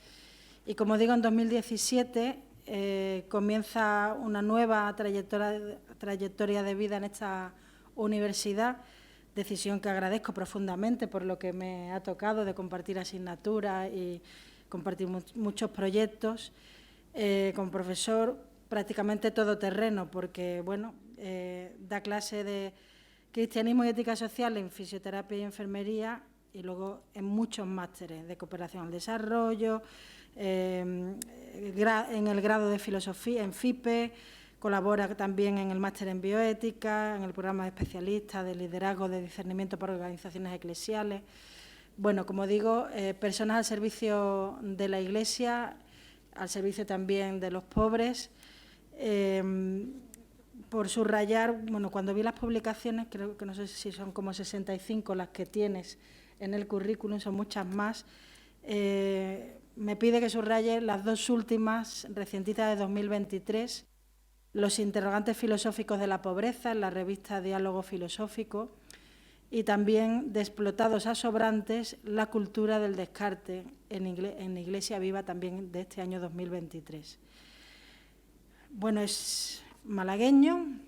Y, como digo, en 2017 comienza una nueva trayectoria de vida en esta universidad, decisión que agradezco profundamente por lo que me ha tocado de compartir asignaturas y compartir muchos proyectos. Como profesor prácticamente todoterreno, porque bueno, da clase de cristianismo y ética social en fisioterapia y enfermería y luego en muchos másteres de cooperación al desarrollo, en el grado de filosofía en FIPE, colabora también en el máster en bioética, en el programa de especialistas de liderazgo de discernimiento para organizaciones eclesiales. Bueno, como digo, personas al servicio de la Iglesia, al servicio también de los pobres. Por subrayar, bueno, cuando vi las publicaciones, creo que no sé si son como 65 las que tienes en el currículum, son muchas más. Me pide que subraye las dos últimas, recientitas de 2023, los interrogantes filosóficos de la pobreza, en la revista Diálogo Filosófico, y también de explotados a sobrantes, la cultura del descarte, en Iglesia Viva, también de este año 2023. Bueno, es malagueño,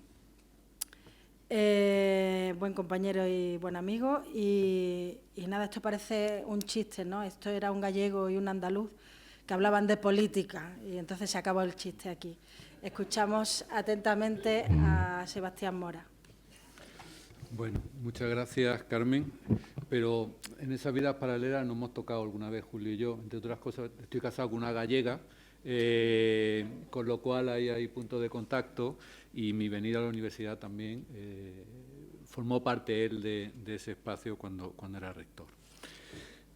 buen compañero y buen amigo, y nada, esto parece un chiste, ¿no? Esto era un gallego y un andaluz que hablaban de política y entonces se acabó el chiste aquí. Escuchamos atentamente a Sebastián Mora. Bueno, muchas gracias, Carmen, pero en esa vida paralela nos hemos tocado alguna vez, Julio y yo. Entre otras cosas, estoy casado con una gallega, con lo cual ahí hay puntos de contacto y mi venida a la universidad también formó parte él de ese espacio cuando era rector.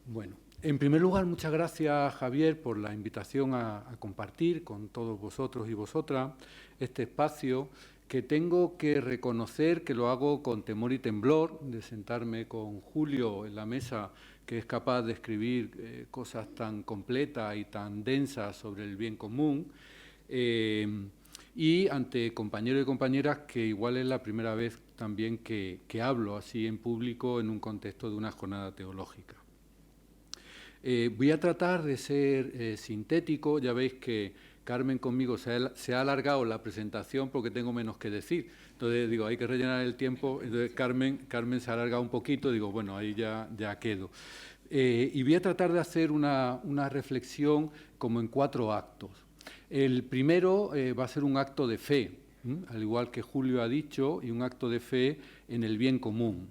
Bueno, en primer lugar, muchas gracias, Javier, por la invitación a compartir con todos vosotros y vosotras este espacio que tengo que reconocer que lo hago con temor y temblor, de sentarme con Julio en la mesa, que es capaz de escribir cosas tan completas y tan densas sobre el bien común, y ante compañeros y compañeras que igual es la primera vez también que hablo así en público en un contexto de una jornada teológica. Voy a tratar de ser sintético. Ya veis que Carmen conmigo se ha alargado la presentación porque tengo menos que decir. Entonces digo, hay que rellenar el tiempo. Entonces Carmen se ha alargado un poquito. Digo, bueno, ahí ya quedo. Y voy a tratar de hacer una reflexión como en 4 actos. El primero va a ser un acto de fe, al igual que Julio ha dicho, y un acto de fe en el bien común.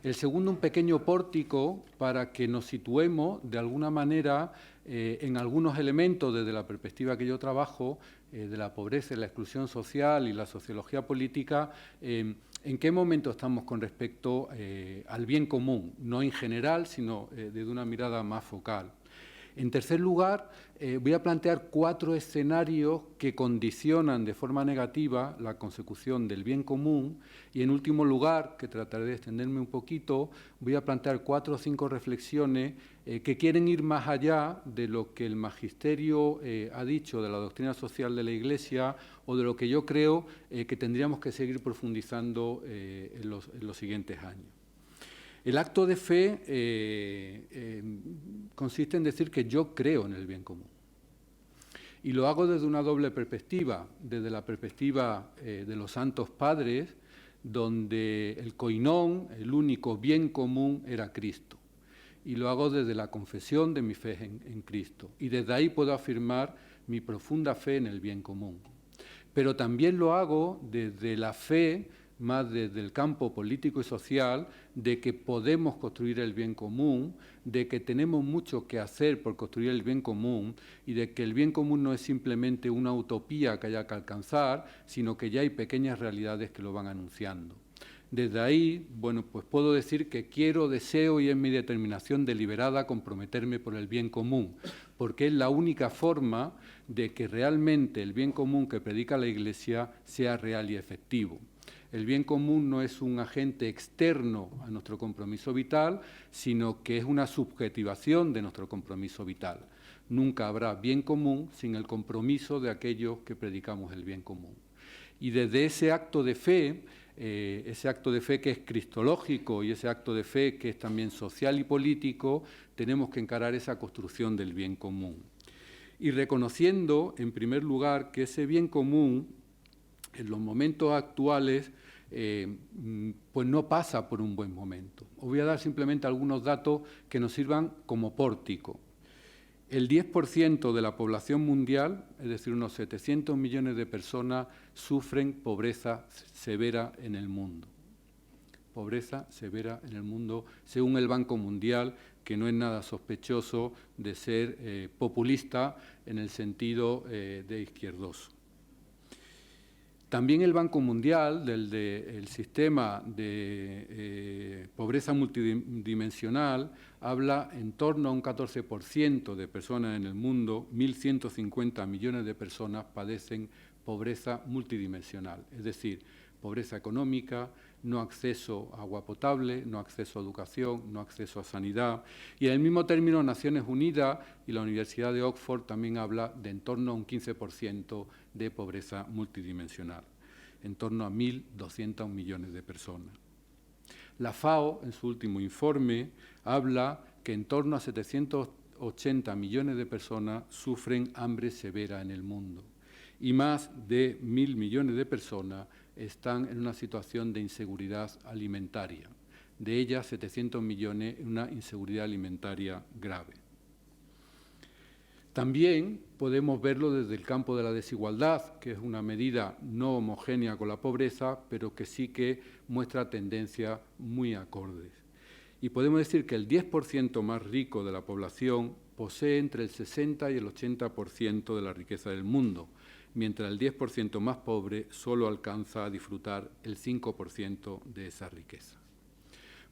El segundo, un pequeño pórtico para que nos situemos de alguna manera en algunos elementos desde la perspectiva que yo trabajo, de la pobreza y la exclusión social y la sociología política, en qué momento estamos con respecto al bien común, no en general, sino desde una mirada más focal. En tercer lugar, voy a plantear 4 escenarios que condicionan de forma negativa la consecución del bien común y, en último lugar, que trataré de extenderme un poquito, voy a plantear 4 o 5 reflexiones que quieren ir más allá de lo que el magisterio ha dicho de la doctrina social de la Iglesia o de lo que yo creo que tendríamos que seguir profundizando en los siguientes años. El acto de fe consiste en decir que yo creo en el bien común. Y lo hago desde una doble perspectiva, desde la perspectiva de los santos padres, donde el koinón, el único bien común, era Cristo. Y lo hago desde la confesión de mi fe en Cristo. Y desde ahí puedo afirmar mi profunda fe en el bien común. Pero también lo hago desde la fe, más desde el campo político y social, de que podemos construir el bien común, de que tenemos mucho que hacer por construir el bien común y de que el bien común no es simplemente una utopía que haya que alcanzar, sino que ya hay pequeñas realidades que lo van anunciando. Desde ahí, bueno, pues puedo decir que quiero, deseo y es mi determinación deliberada comprometerme por el bien común, porque es la única forma de que realmente el bien común que predica la Iglesia sea real y efectivo. El bien común no es un agente externo a nuestro compromiso vital, sino que es una subjetivación de nuestro compromiso vital. Nunca habrá bien común sin el compromiso de aquellos que predicamos el bien común. Y desde ese acto de fe que es cristológico y ese acto de fe que es también social y político, tenemos que encarar esa construcción del bien común. Y reconociendo, en primer lugar, que ese bien común, en los momentos actuales, pues no pasa por un buen momento. Os voy a dar simplemente algunos datos que nos sirvan como pórtico. El 10% de la población mundial, es decir, unos 700 millones de personas, sufren pobreza severa en el mundo. Pobreza severa en el mundo, según el Banco Mundial, que no es nada sospechoso de ser populista en el sentido de izquierdoso. También el Banco Mundial, del sistema de pobreza multidimensional, habla en torno a un 14% de personas en el mundo, 1.150 millones de personas padecen pobreza multidimensional, es decir, pobreza económica, no acceso a agua potable, no acceso a educación, no acceso a sanidad. Y en el mismo término, Naciones Unidas y la Universidad de Oxford también habla de en torno a un 15% de pobreza multidimensional, en torno a 1.200 millones de personas. La FAO, en su último informe, habla que en torno a 780 millones de personas sufren hambre severa en el mundo y más de 1.000 millones de personas están en una situación de inseguridad alimentaria. De ellas, 700 millones en una inseguridad alimentaria grave. También podemos verlo desde el campo de la desigualdad, que es una medida no homogénea con la pobreza, pero que sí que muestra tendencias muy acordes. Y podemos decir que el 10% más rico de la población posee entre el 60 y el 80% de la riqueza del mundo, mientras el 10% más pobre solo alcanza a disfrutar el 5% de esa riqueza.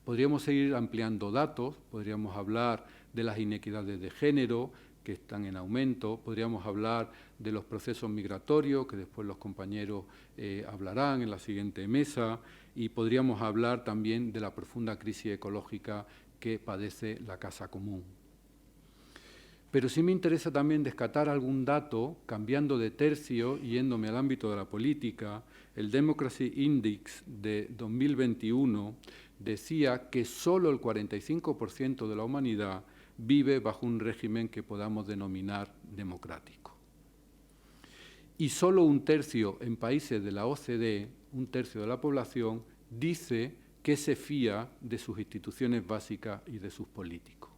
Podríamos seguir ampliando datos, podríamos hablar de las inequidades de género, que están en aumento. Podríamos hablar de los procesos migratorios, que después los compañeros hablarán en la siguiente mesa, y podríamos hablar también de la profunda crisis ecológica que padece la casa común. Pero sí me interesa también descartar algún dato, cambiando de tercio y yéndome al ámbito de la política. El Democracy Index de 2021 decía que solo el 45% de la humanidad vive bajo un régimen que podamos denominar democrático. Y solo un tercio en países de la OCDE, un tercio de la población, dice que se fía de sus instituciones básicas y de sus políticos.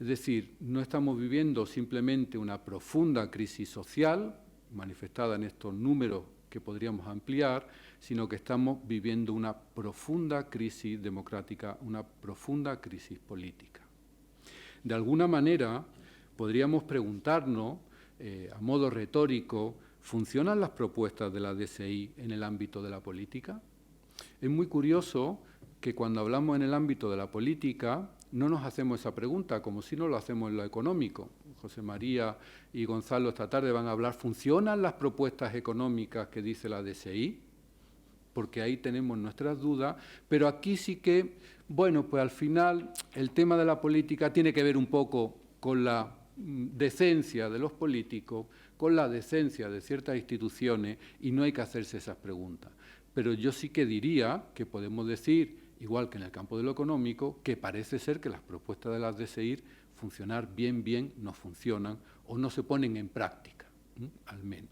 Es decir, no estamos viviendo simplemente una profunda crisis social, manifestada en estos números que podríamos ampliar, sino que estamos viviendo una profunda crisis democrática, una profunda crisis política. De alguna manera, podríamos preguntarnos, a modo retórico, ¿funcionan las propuestas de la DSI en el ámbito de la política? Es muy curioso que cuando hablamos en el ámbito de la política no nos hacemos esa pregunta, como si no lo hacemos en lo económico. José María y Gonzalo esta tarde van a hablar, ¿funcionan las propuestas económicas que dice la DSI? Porque ahí tenemos nuestras dudas, pero aquí sí que, bueno, pues al final el tema de la política tiene que ver un poco con la decencia de los políticos, con la decencia de ciertas instituciones, y no hay que hacerse esas preguntas. Pero yo sí que diría que podemos decir, igual que en el campo de lo económico, que parece ser que las propuestas de las DSI funcionar bien no funcionan o no se ponen en práctica, al menos.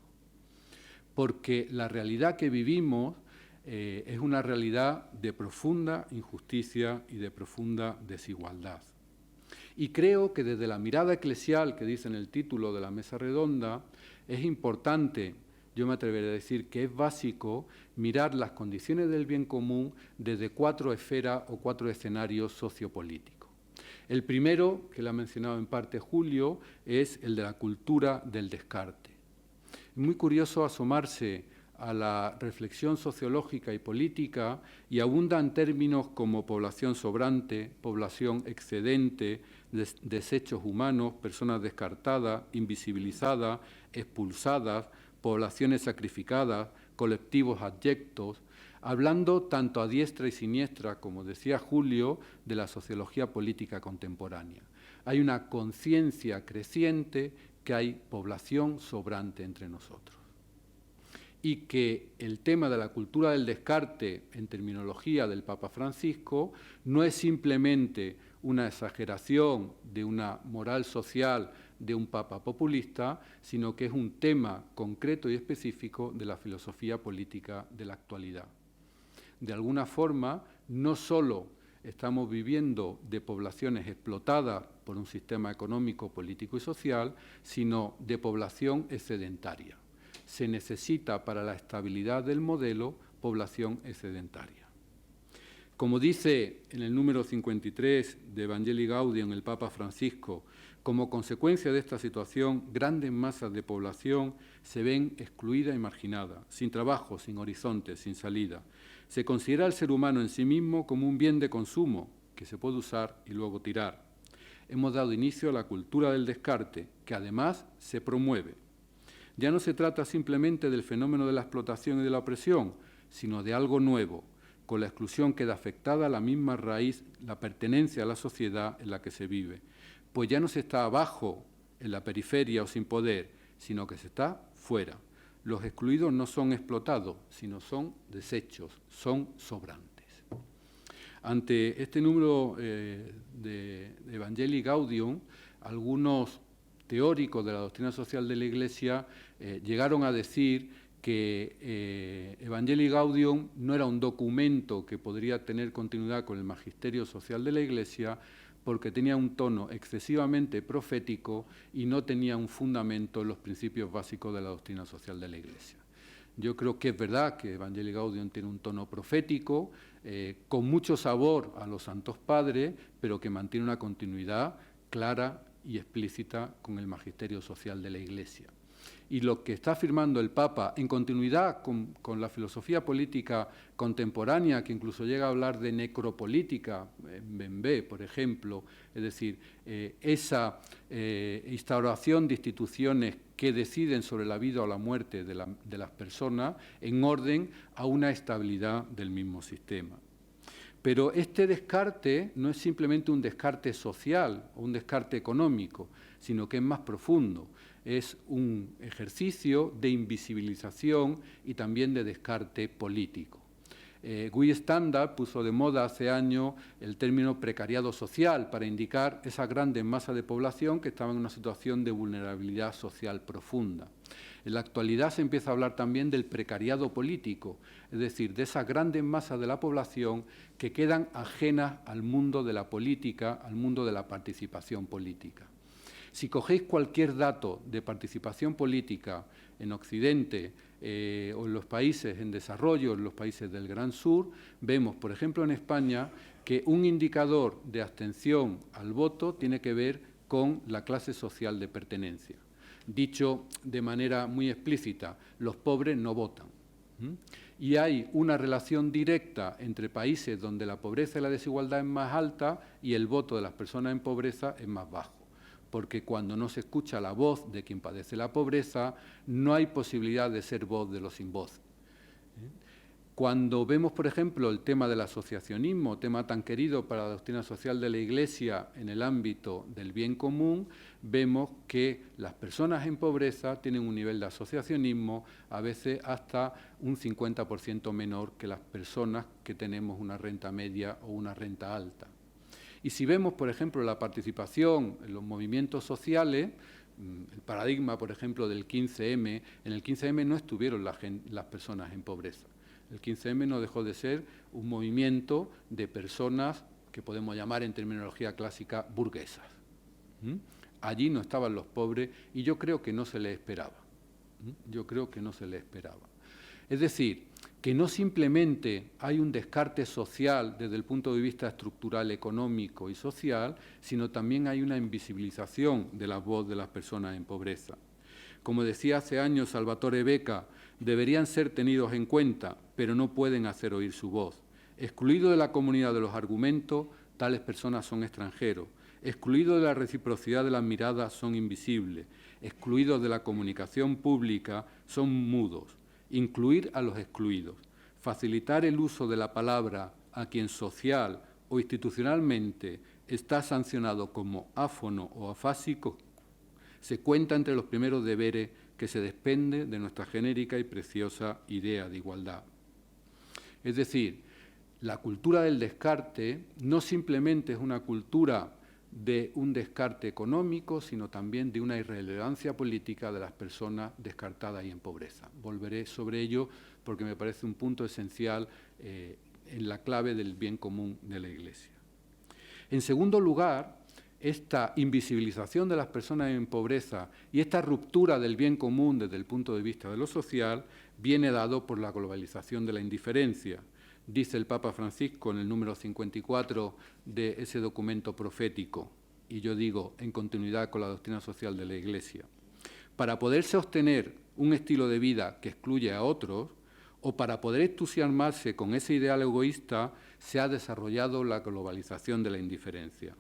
Porque la realidad que vivimos es una realidad de profunda injusticia y de profunda desigualdad. Y creo que desde la mirada eclesial, que dice en el título de la mesa redonda, es importante, yo me atrevería a decir que es básico, mirar las condiciones del bien común desde 4 esferas o 4 escenarios sociopolíticos. El primero, que lo ha mencionado en parte Julio, es el de la cultura del descarte. Es muy curioso asomarse a la reflexión sociológica y política y abundan términos como población sobrante, población excedente, desechos humanos, personas descartadas, invisibilizadas, expulsadas, poblaciones sacrificadas, colectivos abyectos, hablando tanto a diestra y siniestra, como decía Julio, de la sociología política contemporánea. Hay una conciencia creciente que hay población sobrante entre nosotros. Y que el tema de la cultura del descarte, en terminología del Papa Francisco, no es simplemente una exageración de una moral social de un papa populista, sino que es un tema concreto y específico de la filosofía política de la actualidad. De alguna forma, no solo estamos viviendo de poblaciones explotadas por un sistema económico, político y social, sino de población excedentaria. Se necesita para la estabilidad del modelo población excedentaria. Como dice en el número 53 de Evangelii Gaudium el Papa Francisco, como consecuencia de esta situación, grandes masas de población se ven excluidas y marginadas, sin trabajo, sin horizonte, sin salida. Se considera al ser humano en sí mismo como un bien de consumo que se puede usar y luego tirar. Hemos dado inicio a la cultura del descarte, que además se promueve. Ya no se trata simplemente del fenómeno de la explotación y de la opresión, sino de algo nuevo. Con la exclusión queda afectada la misma raíz, la pertenencia a la sociedad en la que se vive. Pues ya no se está abajo, en la periferia o sin poder, sino que se está fuera. Los excluidos no son explotados, sino son desechos, son sobrantes. Ante este número de Evangelii Gaudium, algunos teóricos de la doctrina social de la Iglesia llegaron a decir que Evangelii Gaudium no era un documento que podría tener continuidad con el magisterio social de la Iglesia porque tenía un tono excesivamente profético y no tenía un fundamento en los principios básicos de la doctrina social de la Iglesia. Yo creo que es verdad que Evangelii Gaudium tiene un tono profético, con mucho sabor a los santos padres, pero que mantiene una continuidad clara y explícita con el magisterio social de la Iglesia. Y lo que está afirmando el Papa, en continuidad con la filosofía política contemporánea, que incluso llega a hablar de necropolítica, en Bembé, por ejemplo, es decir, esa instauración de instituciones que deciden sobre la vida o la muerte de las personas en orden a una estabilidad del mismo sistema. Pero este descarte no es simplemente un descarte social o un descarte económico, sino que es más profundo. Es un ejercicio de invisibilización y también de descarte político. Guy Standard puso de moda hace años el término precariado social para indicar esa grande masa de población que estaba en una situación de vulnerabilidad social profunda. En la actualidad se empieza a hablar también del precariado político, es decir, de esas grandes masas de la población que quedan ajenas al mundo de la política, al mundo de la participación política. Si cogéis cualquier dato de participación política en Occidente o en los países en desarrollo, en los países del Gran Sur, vemos, por ejemplo, en España, que un indicador de abstención al voto tiene que ver con la clase social de pertenencia. Dicho de manera muy explícita, los pobres no votan. Y hay una relación directa entre países donde la pobreza y la desigualdad es más alta y el voto de las personas en pobreza es más bajo. Porque cuando no se escucha la voz de quien padece la pobreza, no hay posibilidad de ser voz de los sin voz. Cuando vemos, por ejemplo, el tema del asociacionismo, tema tan querido para la doctrina social de la Iglesia en el ámbito del bien común, vemos que las personas en pobreza tienen un nivel de asociacionismo a veces hasta un 50% menor que las personas que tenemos una renta media o una renta alta. Y si vemos, por ejemplo, la participación en los movimientos sociales, el paradigma, por ejemplo, del 15M, en el 15M no estuvieron las personas en pobreza. El 15M no dejó de ser un movimiento de personas que podemos llamar en terminología clásica burguesas. Allí no estaban los pobres y yo creo que no se les esperaba. Yo creo que no se les esperaba. Es decir, que no simplemente hay un descarte social desde el punto de vista estructural, económico y social, sino también hay una invisibilización de la voz de las personas en pobreza. Como decía hace años Salvatore Becca, deberían ser tenidos en cuenta, pero no pueden hacer oír su voz. Excluido de la comunidad de los argumentos, tales personas son extranjeros. Excluidos de la reciprocidad de las miradas, son invisibles. Excluidos de la comunicación pública, son mudos. Incluir a los excluidos. Facilitar el uso de la palabra a quien social o institucionalmente está sancionado como áfono o afásico, se cuenta entre los primeros deberes que se desprende de nuestra genérica y preciosa idea de igualdad. Es decir, la cultura del descarte no simplemente es una cultura de un descarte económico, sino también de una irrelevancia política de las personas descartadas y en pobreza. Volveré sobre ello porque me parece un punto esencial en la clave del bien común de la Iglesia. En segundo lugar, esta invisibilización de las personas en pobreza y esta ruptura del bien común desde el punto de vista de lo social viene dado por la globalización de la indiferencia. Dice el Papa Francisco en el número 54 de ese documento profético, y yo digo, en continuidad con la doctrina social de la Iglesia, para poder sostener un estilo de vida que excluye a otros, o para poder entusiasmarse con ese ideal egoísta, se ha desarrollado la globalización de la indiferencia.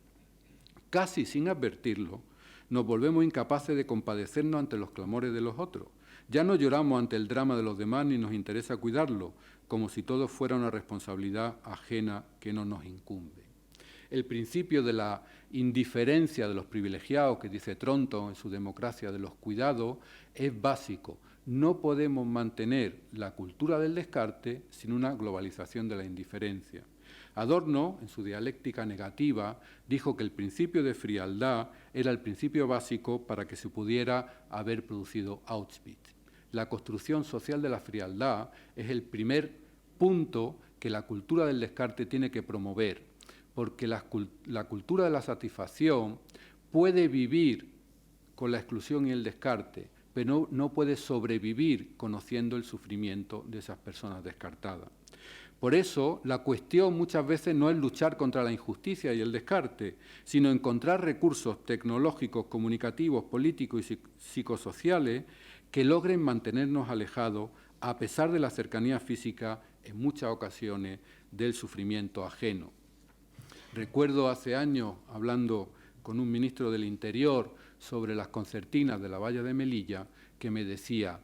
Casi sin advertirlo, nos volvemos incapaces de compadecernos ante los clamores de los otros. Ya no lloramos ante el drama de los demás ni nos interesa cuidarlo, como si todo fuera una responsabilidad ajena que no nos incumbe. El principio de la indiferencia de los privilegiados, que dice Tronto en su Democracia de los Cuidados, es básico. No podemos mantener la cultura del descarte sin una globalización de la indiferencia. Adorno, en su dialéctica negativa, dijo que el principio de frialdad era el principio básico para que se pudiera haber producido Auschwitz. La construcción social de la frialdad es el primer punto que la cultura del descarte tiene que promover, porque la cultura de la satisfacción puede vivir con la exclusión y el descarte, pero no puede sobrevivir conociendo el sufrimiento de esas personas descartadas. Por eso, la cuestión muchas veces no es luchar contra la injusticia y el descarte, sino encontrar recursos tecnológicos, comunicativos, políticos y psicosociales que logren mantenernos alejados, a pesar de la cercanía física, en muchas ocasiones, del sufrimiento ajeno. Recuerdo hace años, hablando con un ministro del Interior sobre las concertinas de la valla de Melilla, que me decía: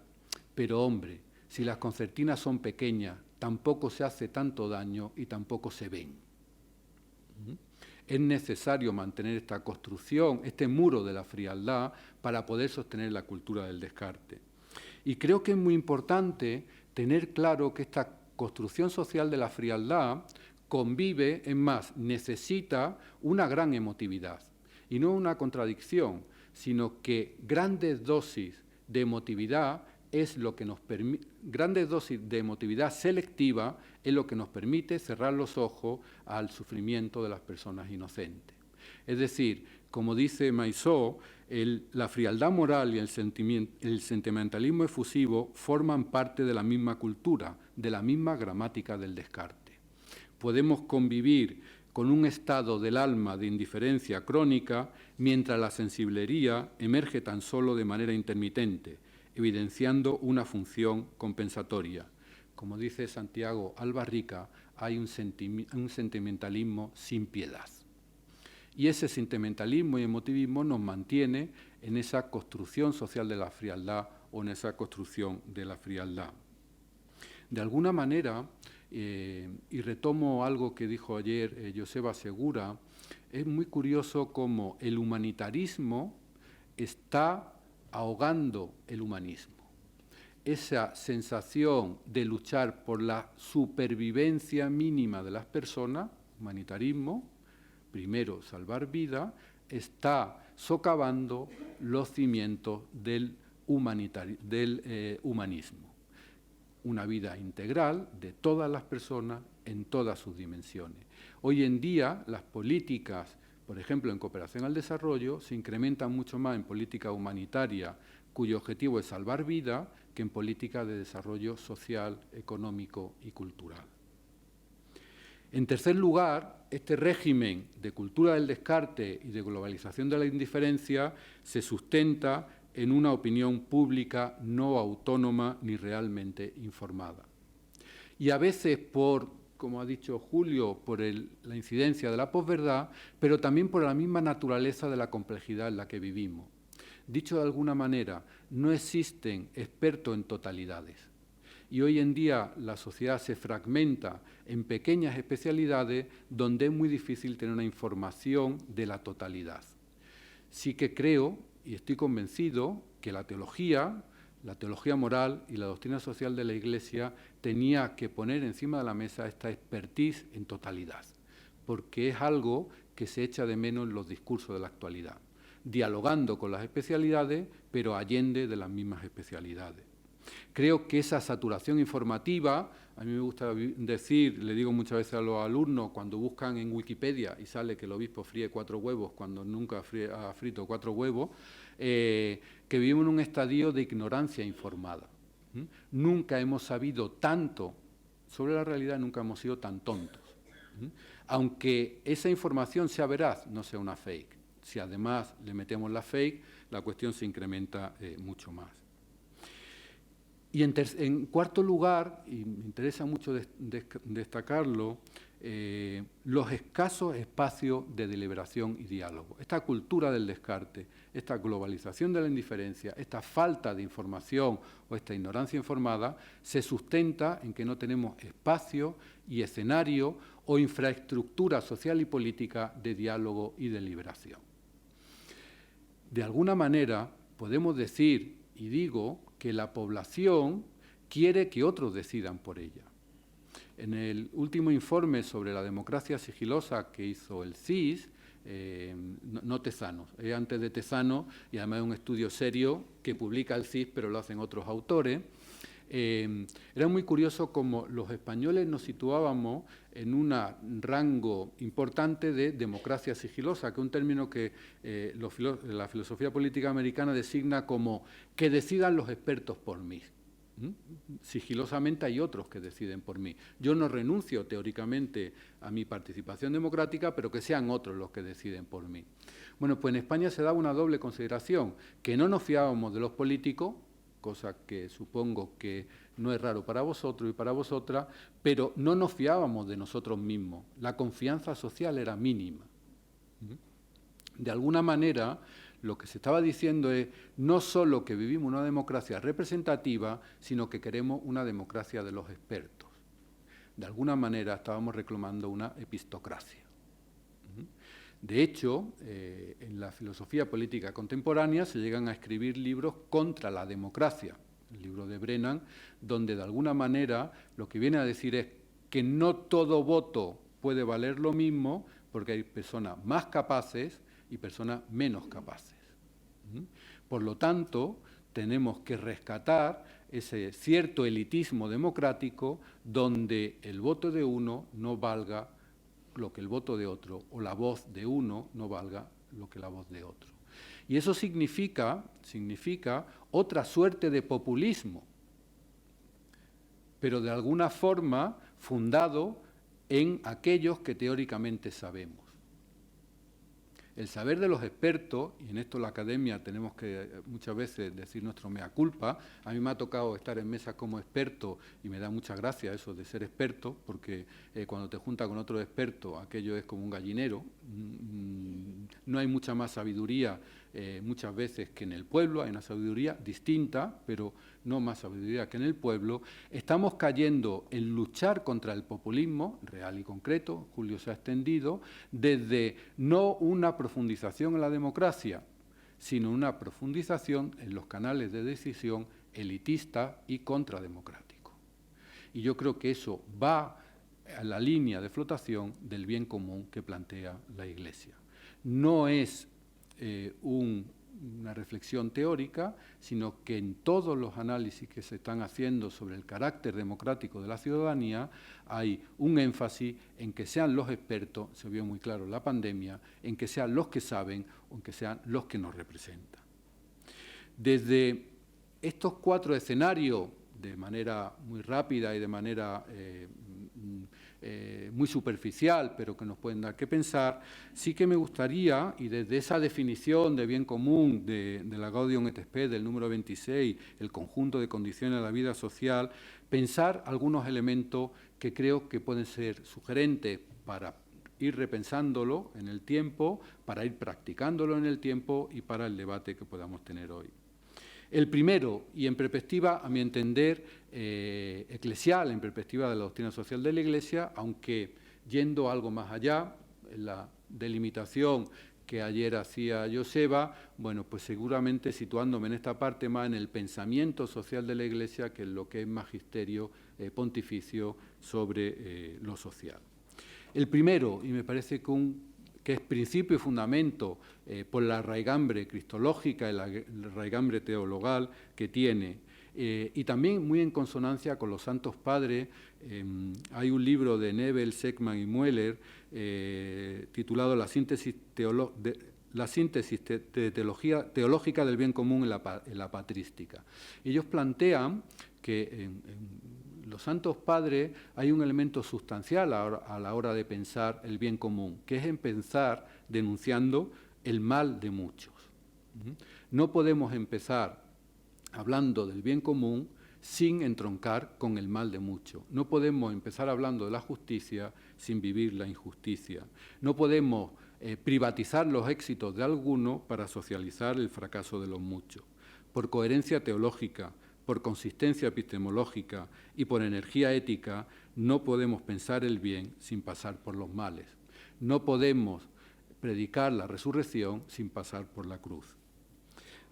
pero hombre, si las concertinas son pequeñas, tampoco se hace tanto daño y tampoco se ven. Es necesario mantener esta construcción, este muro de la frialdad, para poder sostener la cultura del descarte. Y creo que es muy importante tener claro que esta construcción social de la frialdad convive, es más, necesita una gran emotividad. Y no una contradicción, sino que grandes dosis de emotividad es lo que nos permite, grandes dosis de emotividad selectiva es lo que nos permite cerrar los ojos al sufrimiento de las personas inocentes. Es decir, como dice Maissó, la frialdad moral y el sentimentalismo efusivo forman parte de la misma cultura, de la misma gramática del descarte. Podemos convivir con un estado del alma de indiferencia crónica, mientras la sensiblería emerge tan solo de manera intermitente, evidenciando una función compensatoria. Como dice Santiago Albarrica, hay un sentimentalismo sin piedad. Y ese sentimentalismo y emotivismo nos mantiene en esa construcción social de la frialdad o en esa construcción de la frialdad. De alguna manera, y retomo algo que dijo ayer Joseba Segura, es muy curioso cómo el humanitarismo está ahogando el humanismo. Esa sensación de luchar por la supervivencia mínima de las personas, humanitarismo, primero salvar vida, está socavando los cimientos del humanismo. Una vida integral de todas las personas en todas sus dimensiones. Hoy en día las políticas, por ejemplo, en cooperación al desarrollo, se incrementan mucho más en política humanitaria, cuyo objetivo es salvar vida, que en política de desarrollo social, económico y cultural. En tercer lugar, este régimen de cultura del descarte y de globalización de la indiferencia se sustenta en una opinión pública no autónoma ni realmente informada. Y a veces por, como ha dicho Julio, por la incidencia de la posverdad, pero también por la misma naturaleza de la complejidad en la que vivimos. Dicho de alguna manera, no existen expertos en totalidades. Y hoy en día la sociedad se fragmenta en pequeñas especialidades donde es muy difícil tener una información de la totalidad. Sí que creo y estoy convencido que la teología moral y la doctrina social de la Iglesia tenía que poner encima de la mesa esta expertise en totalidad, porque es algo que se echa de menos en los discursos de la actualidad, dialogando con las especialidades, pero allende de las mismas especialidades. Creo que esa saturación informativa, a mí me gusta decir, le digo muchas veces a los alumnos, cuando buscan en Wikipedia y sale que el obispo fríe 4 huevos cuando nunca ha frito 4 huevos, que vivimos en un estadio de ignorancia informada. Nunca hemos sabido tanto sobre la realidad, nunca hemos sido tan tontos. Aunque esa información sea veraz, no sea una fake. Si además le metemos la fake, la cuestión se incrementa mucho más. Y en cuarto lugar, y me interesa mucho destacarlo, los escasos espacios de deliberación y diálogo. Esta cultura del descarte, esta globalización de la indiferencia, esta falta de información o esta ignorancia informada se sustenta en que no tenemos espacio y escenario o infraestructura social y política de diálogo y deliberación. De alguna manera podemos decir, y digo, que la población quiere que otros decidan por ella. En el último informe sobre la democracia sigilosa que hizo el CIS, no Tezanos, antes de Tezanos, y además es un estudio serio que publica el CIS, pero lo hacen otros autores, era muy curioso cómo los españoles nos situábamos en un rango importante de democracia sigilosa, que es un término que la filosofía política americana designa como que decidan los expertos por mí. Sigilosamente hay otros que deciden por mí. Yo no renuncio teóricamente a mi participación democrática, pero que sean otros los que deciden por mí. Bueno, pues en España se daba una doble consideración, que no nos fiábamos de los políticos, cosa que supongo que no es raro para vosotros y para vosotras, pero no nos fiábamos de nosotros mismos. La confianza social era mínima. De alguna manera, lo que se estaba diciendo es no solo que vivimos una democracia representativa, sino que queremos una democracia de los expertos. De alguna manera estábamos reclamando una epistocracia. De hecho, en la filosofía política contemporánea se llegan a escribir libros contra la democracia. El libro de Brennan, donde de alguna manera lo que viene a decir es que no todo voto puede valer lo mismo, porque hay personas más capaces y personas menos capaces. Por lo tanto, tenemos que rescatar ese cierto elitismo democrático donde el voto de uno no valga lo que el voto de otro, o la voz de uno no valga lo que la voz de otro. Y eso significa otra suerte de populismo, pero de alguna forma fundado en aquellos que teóricamente sabemos. El saber de los expertos, y en esto la academia tenemos que muchas veces decir nuestro mea culpa, a mí me ha tocado estar en mesa como experto y me da mucha gracia eso de ser experto, porque cuando te juntas con otro experto aquello es como un gallinero, no hay mucha más sabiduría muchas veces que en el pueblo, hay una sabiduría distinta, pero no más sabiduría que en el pueblo. Estamos cayendo en luchar contra el populismo real y concreto, Julio se ha extendido, desde no una profundización en la democracia, sino una profundización en los canales de decisión elitista y contrademocrático. Y yo creo que eso va a la línea de flotación del bien común que plantea la Iglesia. No es una reflexión teórica, sino que en todos los análisis que se están haciendo sobre el carácter democrático de la ciudadanía hay un énfasis en que sean los expertos, se vio muy claro en la pandemia, en que sean los que saben o en que sean los que nos representan. Desde estos 4 escenarios, de manera muy rápida y de manera muy superficial, pero que nos pueden dar que pensar, sí que me gustaría, y desde esa definición de bien común de la Gaudium et Spes del número 26, el conjunto de condiciones de la vida social, pensar algunos elementos que creo que pueden ser sugerentes para ir repensándolo en el tiempo, para ir practicándolo en el tiempo y para el debate que podamos tener hoy. El primero, y en perspectiva, a mi entender, eclesial, en perspectiva de la doctrina social de la Iglesia, aunque yendo algo más allá, en la delimitación que ayer hacía Joseba, bueno, pues seguramente situándome en esta parte más en el pensamiento social de la Iglesia que en lo que es magisterio pontificio sobre lo social. El primero, y me parece que es principio y fundamento por la raigambre cristológica y la raigambre teologal que tiene, y también muy en consonancia con los santos padres. Hay un libro de Nebel, Seckman y Mueller titulado La síntesis teológica del bien común en la patrística. Ellos plantean que en los santos padres hay un elemento sustancial a la hora de pensar el bien común, que es empezar denunciando el mal de muchos. No podemos empezar hablando del bien común sin entroncar con el mal de muchos. No podemos empezar hablando de la justicia sin vivir la injusticia. No podemos privatizar los éxitos de algunos para socializar el fracaso de los muchos. Por coherencia teológica, por consistencia epistemológica y por energía ética, no podemos pensar el bien sin pasar por los males. No podemos predicar la resurrección sin pasar por la cruz.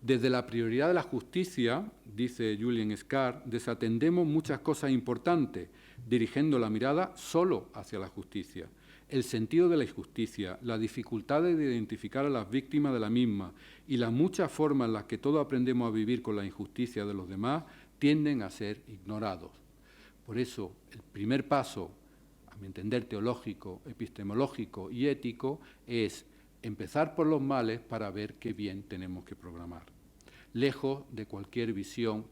Desde la prioridad de la justicia, dice Julien Scar, desatendemos muchas cosas importantes, dirigiendo la mirada solo hacia la justicia. El sentido de la injusticia, la dificultad de identificar a las víctimas de la misma y las muchas formas en las que todos aprendemos a vivir con la injusticia de los demás tienden a ser ignorados. Por eso, el primer paso, a mi entender teológico, epistemológico y ético, es empezar por los males para ver qué bien tenemos que programar. lejos de cualquier visión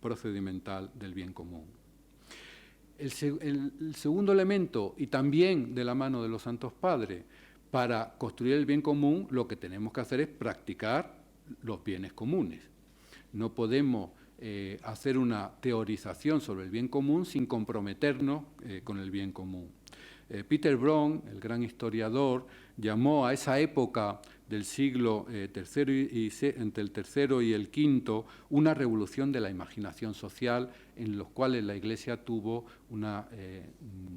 procedimental del bien común. El segundo elemento, y también de la mano de los Santos Padres, para construir el bien común, lo que tenemos que hacer es practicar los bienes comunes. No podemos hacer una teorización sobre el bien común sin comprometernos con el bien común. Peter Brown, el gran historiador, llamó a esa época del siglo entre el tercero y el quinto una revolución de la imaginación social, en los cuales la Iglesia tuvo una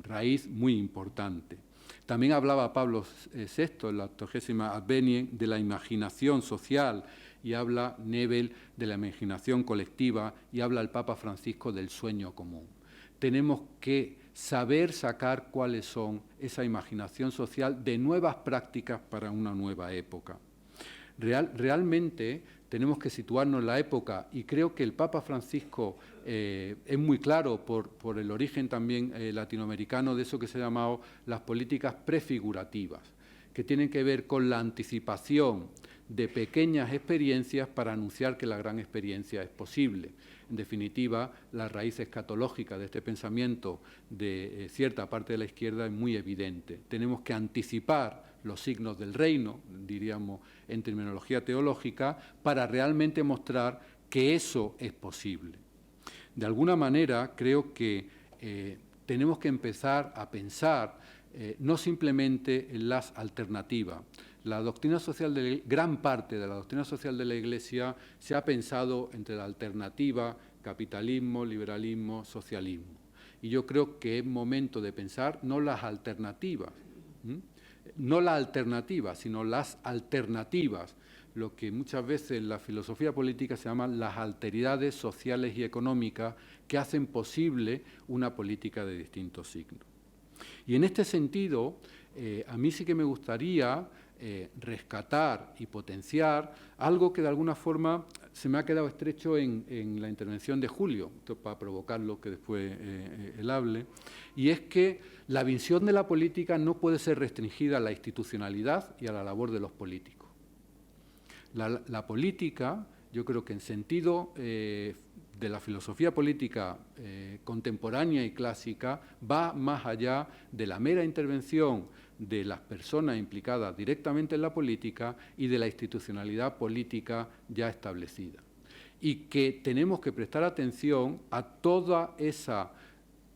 raíz muy importante. También hablaba Pablo VI en la 80ª Advenie de la imaginación social, y habla Nebel de la imaginación colectiva, y habla el Papa Francisco del sueño común. Tenemos que saber sacar cuáles son esa imaginación social de nuevas prácticas para una nueva época. Realmente tenemos que situarnos en la época, y creo que el Papa Francisco es muy claro por el origen también latinoamericano de eso que se ha llamado las políticas prefigurativas, que tienen que ver con la anticipación de pequeñas experiencias para anunciar que la gran experiencia es posible. En definitiva, la raíz escatológica de este pensamiento de cierta parte de la izquierda es muy evidente. Tenemos que anticipar los signos del reino, diríamos en terminología teológica, para realmente mostrar que eso es posible. De alguna manera, creo que tenemos que empezar a pensar no simplemente en las alternativas. La doctrina social gran parte de la doctrina social de la Iglesia se ha pensado entre la alternativa, capitalismo, liberalismo, socialismo. Y yo creo que es momento de pensar no las alternativas, no la alternativa, sino las alternativas, lo que muchas veces en la filosofía política se llaman las alteridades sociales y económicas que hacen posible una política de distintos signos. Y en este sentido, a mí sí que me gustaría rescatar y potenciar algo que de alguna forma se me ha quedado estrecho en la intervención de Julio, para provocarlo que después él hable, y es que la visión de la política no puede ser restringida a la institucionalidad y a la labor de los políticos. La política, yo creo que en sentido de la filosofía política contemporánea y clásica, va más allá de la mera intervención de las personas implicadas directamente en la política y de la institucionalidad política ya establecida. Y que tenemos que prestar atención a toda esa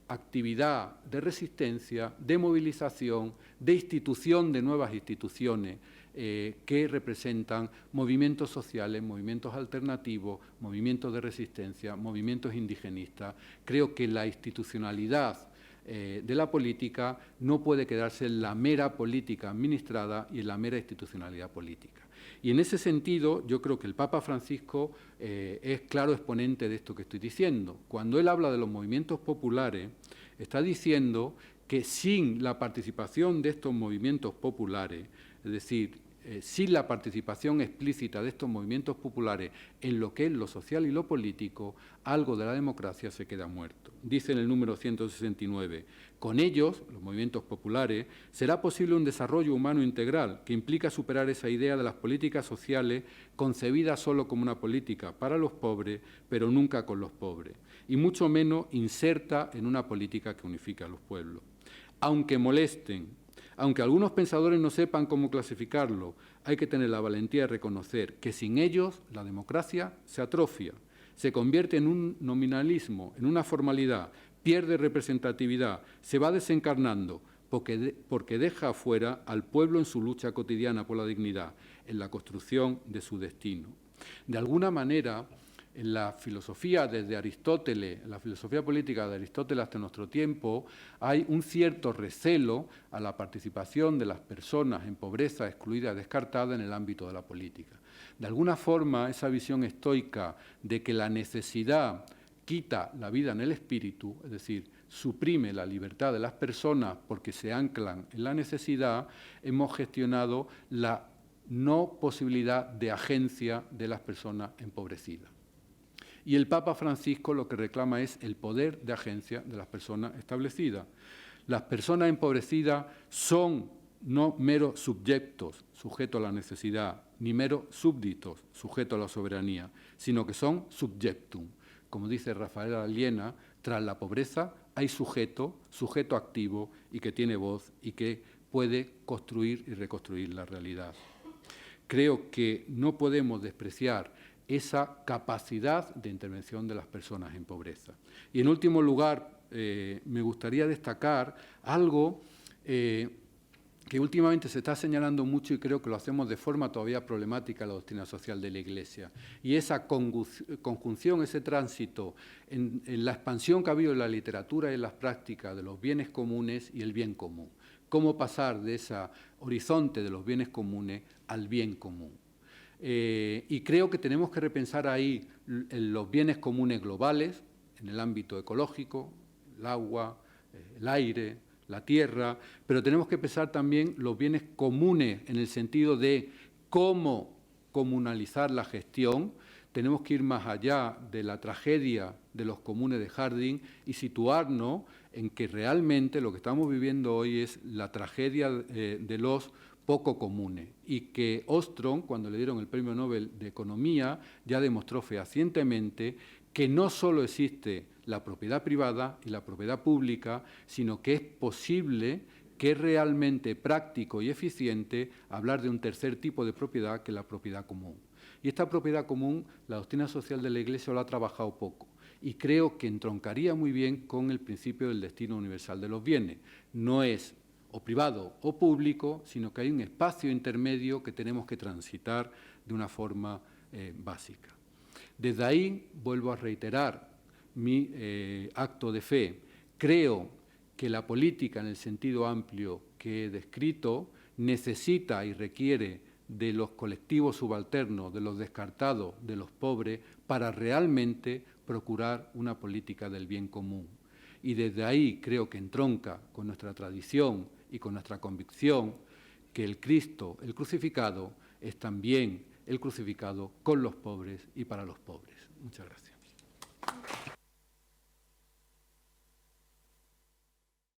actividad de resistencia, de movilización, de institución de nuevas instituciones que representan movimientos sociales, movimientos alternativos, movimientos de resistencia, movimientos indigenistas. Creo que la institucionalidad de la política no puede quedarse en la mera política administrada y en la mera institucionalidad política. Y en ese sentido, yo creo que el Papa Francisco es claro exponente de esto que estoy diciendo. Cuando él habla de los movimientos populares, está diciendo que sin la participación de estos movimientos populares, es decir, sin la participación explícita de estos movimientos populares en lo que es lo social y lo político, algo de la democracia se queda muerto. Dice en el número 169, con ellos, los movimientos populares, será posible un desarrollo humano integral que implica superar esa idea de las políticas sociales concebidas solo como una política para los pobres, pero nunca con los pobres, y mucho menos inserta en una política que unifica a los pueblos. Aunque molesten, aunque algunos pensadores no sepan cómo clasificarlo, hay que tener la valentía de reconocer que sin ellos la democracia se atrofia, se convierte en un nominalismo, en una formalidad, pierde representatividad, se va desencarnando porque deja afuera al pueblo en su lucha cotidiana por la dignidad, en la construcción de su destino. De alguna manera, en la filosofía desde Aristóteles, en la filosofía política de Aristóteles hasta nuestro tiempo, hay un cierto recelo a la participación de las personas en pobreza, excluidas, descartadas en el ámbito de la política. De alguna forma, esa visión estoica de que la necesidad quita la vida en el espíritu, es decir, suprime la libertad de las personas porque se anclan en la necesidad, hemos gestionado la no posibilidad de agencia de las personas empobrecidas. Y el Papa Francisco lo que reclama es el poder de agencia de las personas establecidas. Las personas empobrecidas son no meros sujetos a la necesidad, ni meros súbditos sujetos a la soberanía, sino que son subjectum. Como dice Rafael Aliena, tras la pobreza hay sujeto activo y que tiene voz y que puede construir y reconstruir la realidad. Creo que no podemos despreciar esa capacidad de intervención de las personas en pobreza. Y en último lugar, me gustaría destacar algo que últimamente se está señalando mucho y creo que lo hacemos de forma todavía problemática en la doctrina social de la Iglesia, y esa conjunción, ese tránsito en la expansión que ha habido en la literatura y en las prácticas de los bienes comunes y el bien común. Cómo pasar de ese horizonte de los bienes comunes al bien común. Y creo que tenemos que repensar ahí en los bienes comunes globales, en el ámbito ecológico, el agua, el aire, la tierra, pero tenemos que pensar también los bienes comunes en el sentido de cómo comunalizar la gestión. Tenemos que ir más allá de la tragedia de los comunes de Harding y situarnos en que realmente lo que estamos viviendo hoy es la tragedia de los poco comunes, y que Ostrom, cuando le dieron el Premio Nobel de Economía, ya demostró fehacientemente que no solo existe la propiedad privada y la propiedad pública, sino que es posible, que es realmente práctico y eficiente hablar de un tercer tipo de propiedad, que es la propiedad común. Y esta propiedad común, la doctrina social de la Iglesia lo ha trabajado poco, y creo que entroncaría muy bien con el principio del destino universal de los bienes. No es o privado o público, sino que hay un espacio intermedio que tenemos que transitar de una forma básica. Desde ahí vuelvo a reiterar mi acto de fe. Creo que la política, en el sentido amplio que he descrito, necesita y requiere de los colectivos subalternos, de los descartados, de los pobres, para realmente procurar una política del bien común. Y desde ahí creo que entronca con nuestra tradición y con nuestra convicción que el Cristo, el crucificado, es también el crucificado con los pobres y para los pobres. Muchas gracias.